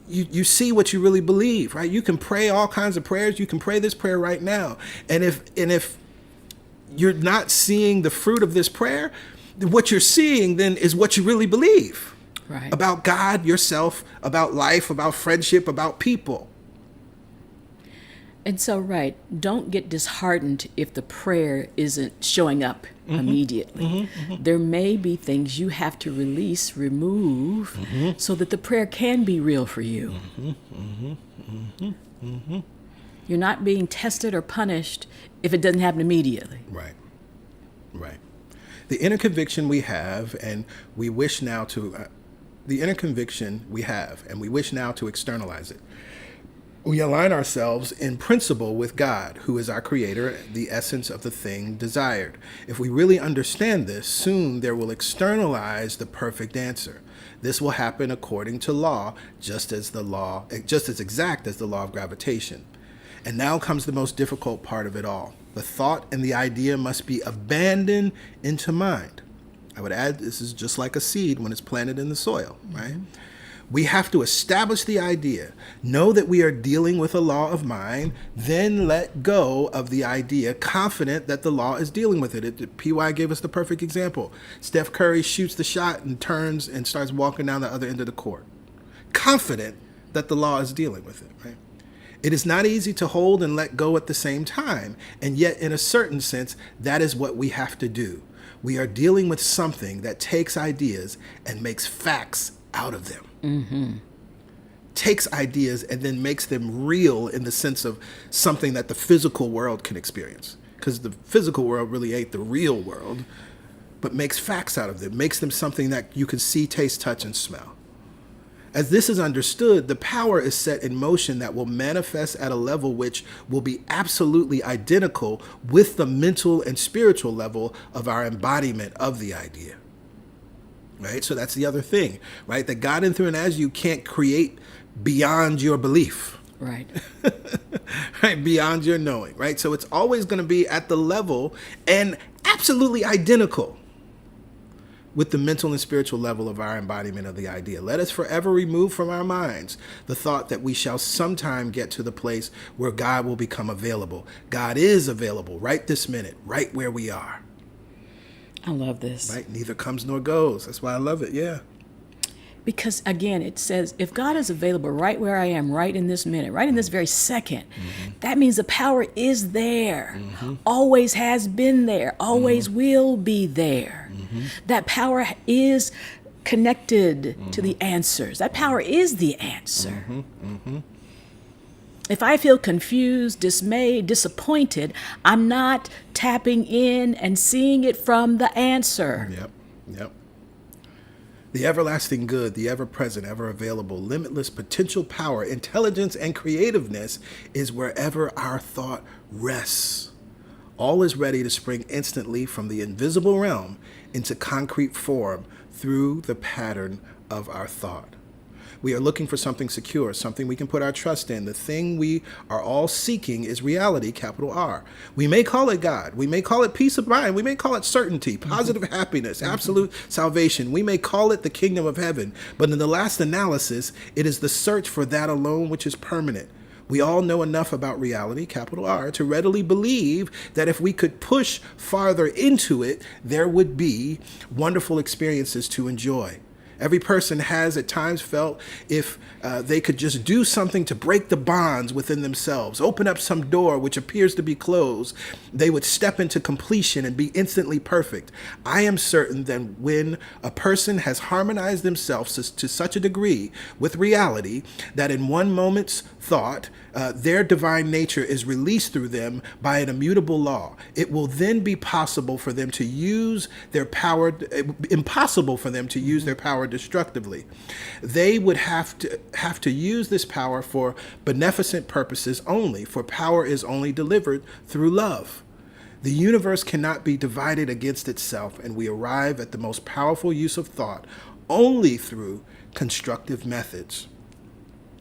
C: You see what you really believe, right? You can pray all kinds of prayers. You can pray this prayer right now. And if you're not seeing the fruit of this prayer, what you're seeing then is what you really believe. Right. About God, yourself, about life, about friendship, about people.
D: And so, right, don't get disheartened if the prayer isn't showing up immediately. Mm-hmm, mm-hmm. There may be things you have to release, remove, so that the prayer can be real for you. You're not being tested or punished if it doesn't happen immediately.
C: Right. The inner conviction we have, and we wish now to, externalize it. We align ourselves in principle with God, who is our creator, the essence of the thing desired. If we really understand this, soon there will externalize the perfect answer. This will happen according to law, just as exact as the law of gravitation. And now comes the most difficult part of it all. The thought and the idea must be abandoned into mind. I would add, this is just like a seed when it's planted in the soil, right? We have to establish the idea, know that we are dealing with a law of mind, then let go of the idea, confident that the law is dealing with it. PY gave us the perfect example. Steph Curry shoots the shot and turns and starts walking down the other end of the court, confident that the law is dealing with it, right? It is not easy to hold and let go at the same time, and yet in a certain sense, that is what we have to do. We are dealing with something that takes ideas and makes facts out of them. Takes ideas and then makes them real in the sense of something that the physical world can experience. Because the physical world really ain't the real world, but makes facts out of them, makes them something that you can see, taste, touch, and smell. As this is understood, the power is set in motion that will manifest at a level which will be absolutely identical with the mental and spiritual level of our embodiment of the idea. Right? So that's the other thing, right? That God in, through, and as you can't create beyond your belief.
D: Right.
C: Right? Beyond your knowing, right? So it's always going to be at the level and absolutely identical with the mental and spiritual level of our embodiment of the idea. Let us forever remove from our minds the thought that we shall sometime get to the place where God will become available. God is available right this minute, right where we are.
D: I love this.
C: Right? Neither comes nor goes. That's why I love it. Yeah.
D: Because again, it says, if God is available right where I am, right in this minute, right in this very second, that means the power is there, always has been there, always will be there. That power is connected to the answers. That power is the answer. If I feel confused, dismayed, disappointed, I'm not tapping in and seeing it from the answer.
C: Yep. The everlasting good, the ever-present, ever-available, limitless potential power, intelligence, and creativeness is wherever our thought rests. All is ready to spring instantly from the invisible realm into concrete form through the pattern of our thought. We are looking for something secure, something we can put our trust in. The thing we are all seeking is reality, capital R. We may call it God. We may call it peace of mind. We may call it certainty, positive happiness, absolute salvation. We may call it the kingdom of heaven. But in the last analysis, it is the search for that alone which is permanent. We all know enough about reality, capital R, to readily believe that if we could push farther into it, there would be wonderful experiences to enjoy. Every person has at times felt if they could just do something to break the bonds within themselves, open up some door which appears to be closed, they would step into completion and be instantly perfect. I am certain that when a person has harmonized themselves to such a degree with reality that in one moment's thought, their divine nature is released through them by an immutable law, it will then be possible for them to use their power, impossible for them to use their power destructively. They would have to use this power for beneficent purposes only, for power is only delivered through love. The universe cannot be divided against itself, and we arrive at the most powerful use of thought only through constructive methods.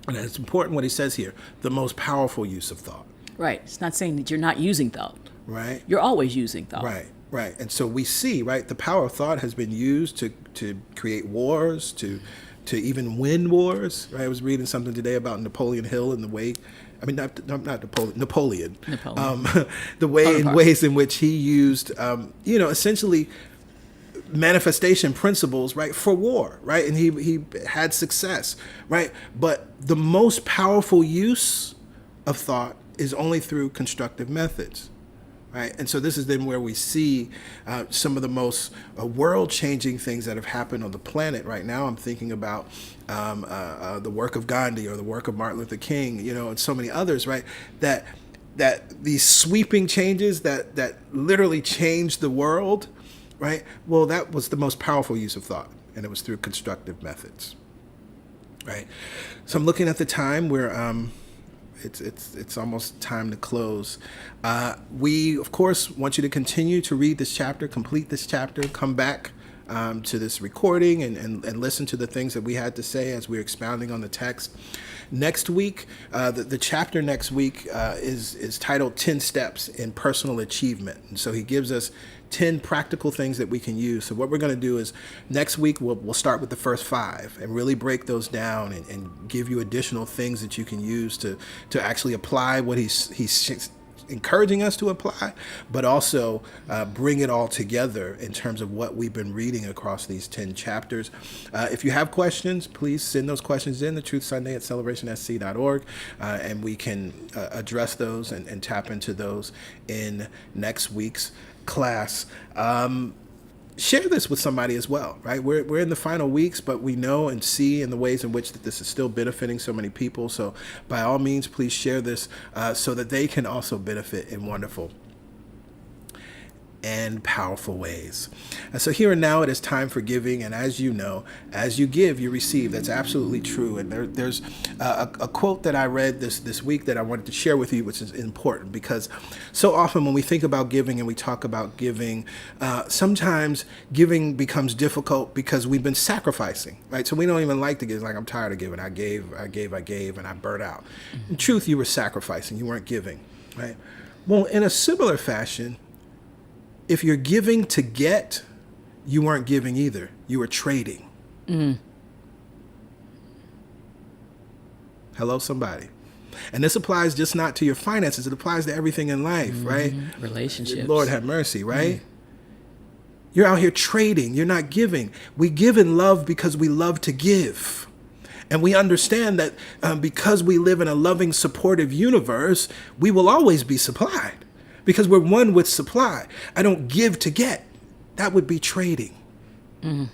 C: And it's important what he says here, the most powerful use of thought.
D: Right. It's not saying that you're not using thought.
C: Right.
D: You're always using thought.
C: Right. Right. And so we see, right, the power of thought has been used to create wars, to even win wars. Right. I was reading something today about Napoleon Hill and the way, I mean, not Napoleon. The way in ways in which he used, essentially manifestation principles, right, for war, right? And he had success, right? But the most powerful use of thought is only through constructive methods, right? And so this is then where we see some of the most world-changing things that have happened on the planet right now. I'm thinking about the work of Gandhi or the work of Martin Luther King, and so many others, right? That these sweeping changes that literally changed the world, right? Well, that was the most powerful use of thought, and it was through constructive methods, right? So I'm looking at the time where it's almost time to close. We, of course, want you to continue to read this chapter, complete this chapter, come back to this recording and listen to the things that we had to say as we're expounding on the text. Next week, the chapter next week is titled 10 Steps in Personal Achievement. And so he gives us 10 practical things that we can use. So what we're going to do is next week, we'll start with the first 5 and really break those down and give you additional things that you can use to actually apply what he's encouraging us to apply, but also bring it all together in terms of what we've been reading across these 10 chapters. If you have questions, please send those questions in to truthsunday@celebrationsc.org, and we can address those and tap into those in next week's class. Share this with somebody as well, right? We're in the final weeks, but we know and see in the ways in which that this is still benefiting so many people. So by all means, please share this so that they can also benefit in wonderful and powerful ways. And so here and now it is time for giving, and as you know, as you give, you receive. That's absolutely true. And there's a quote that I read this week that I wanted to share with you, which is important, because so often when we think about giving and we talk about giving, sometimes giving becomes difficult because we've been sacrificing, right? So we don't even like to give. It's like, I'm tired of giving. I gave, and I burnt out. In truth, you were sacrificing. You weren't giving, right? Well, in a similar fashion, if you're giving to get, you weren't giving either. You were trading. Hello, somebody. And this applies just not to your finances. It applies to everything in life, right?
D: Relationships.
C: Lord have mercy, right? You're out here trading. You're not giving. We give in love because we love to give. And we understand that because we live in a loving, supportive universe, we will always be supplied. Because we're one with supply. I don't give to get. That would be trading. And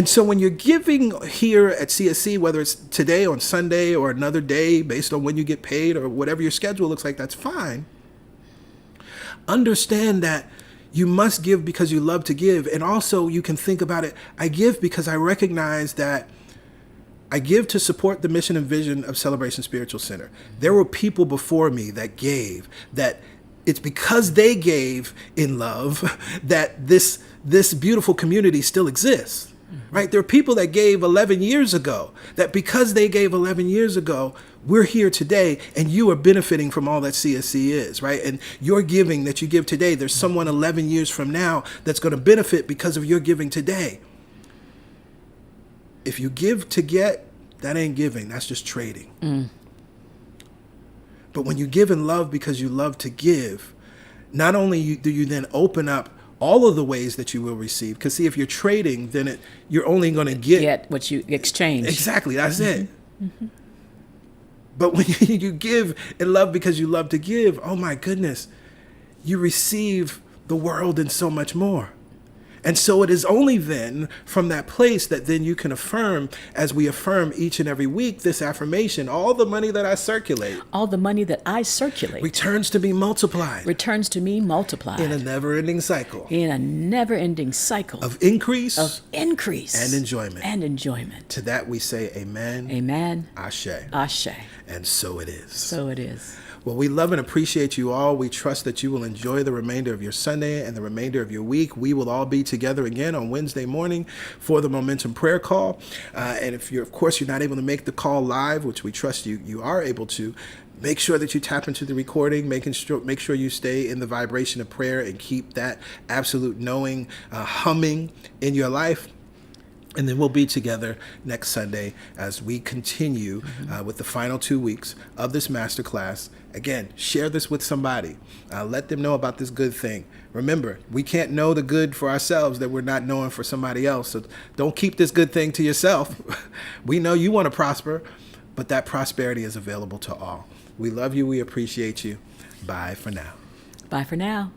C: so when you're giving here at CSC, whether it's today on Sunday or another day based on when you get paid or whatever your schedule looks like, that's fine. Understand that you must give because you love to give. And also you can think about it. I give because I recognize that I give to support the mission and vision of Celebration Spiritual Center. There were people before me that gave, that it's because they gave in love that this beautiful community still exists. right? There are people that gave 11 years ago, that because they gave 11 years ago, we're here today, and you are benefiting from all that CSC is, right? And your giving that you give today, there's someone 11 years from now that's going to benefit because of your giving today. If you give to get, that ain't giving, that's just trading. But when you give in love because you love to give, not only do you then open up all of the ways that you will receive, because see, if you're trading, then you're only going to
D: Get what you exchange.
C: Exactly, that's it. But when you give in love because you love to give, oh my goodness, you receive the world and so much more. And so it is only then from that place that then you can affirm, as we affirm each and every week, this affirmation: all the money that I circulate,
D: All the money that I circulate
C: returns to me multiplied
D: returns to me multiplied
C: in a never-ending cycle
D: in a never-ending cycle
C: of increase
D: and
C: enjoyment.
D: And enjoyment.
C: To that we say amen,
D: Amen.
C: ashe,
D: Ashe.
C: and so it is.
D: So it is.
C: Well, we love and appreciate you all. We trust that you will enjoy the remainder of your Sunday and the remainder of your week. We will all be together again on Wednesday morning for the Momentum Prayer Call. And if you're not able to make the call live, which we trust you are able to, make sure that you tap into the recording, make sure you stay in the vibration of prayer and keep that absolute knowing humming in your life. And then we'll be together next Sunday as we continue with the final 2 weeks of this masterclass. Again, share this with somebody. Let them know about this good thing. Remember, we can't know the good for ourselves that we're not knowing for somebody else. So don't keep this good thing to yourself. We know you want to prosper, but that prosperity is available to all. We love you. We appreciate you. Bye for now.
D: Bye for now.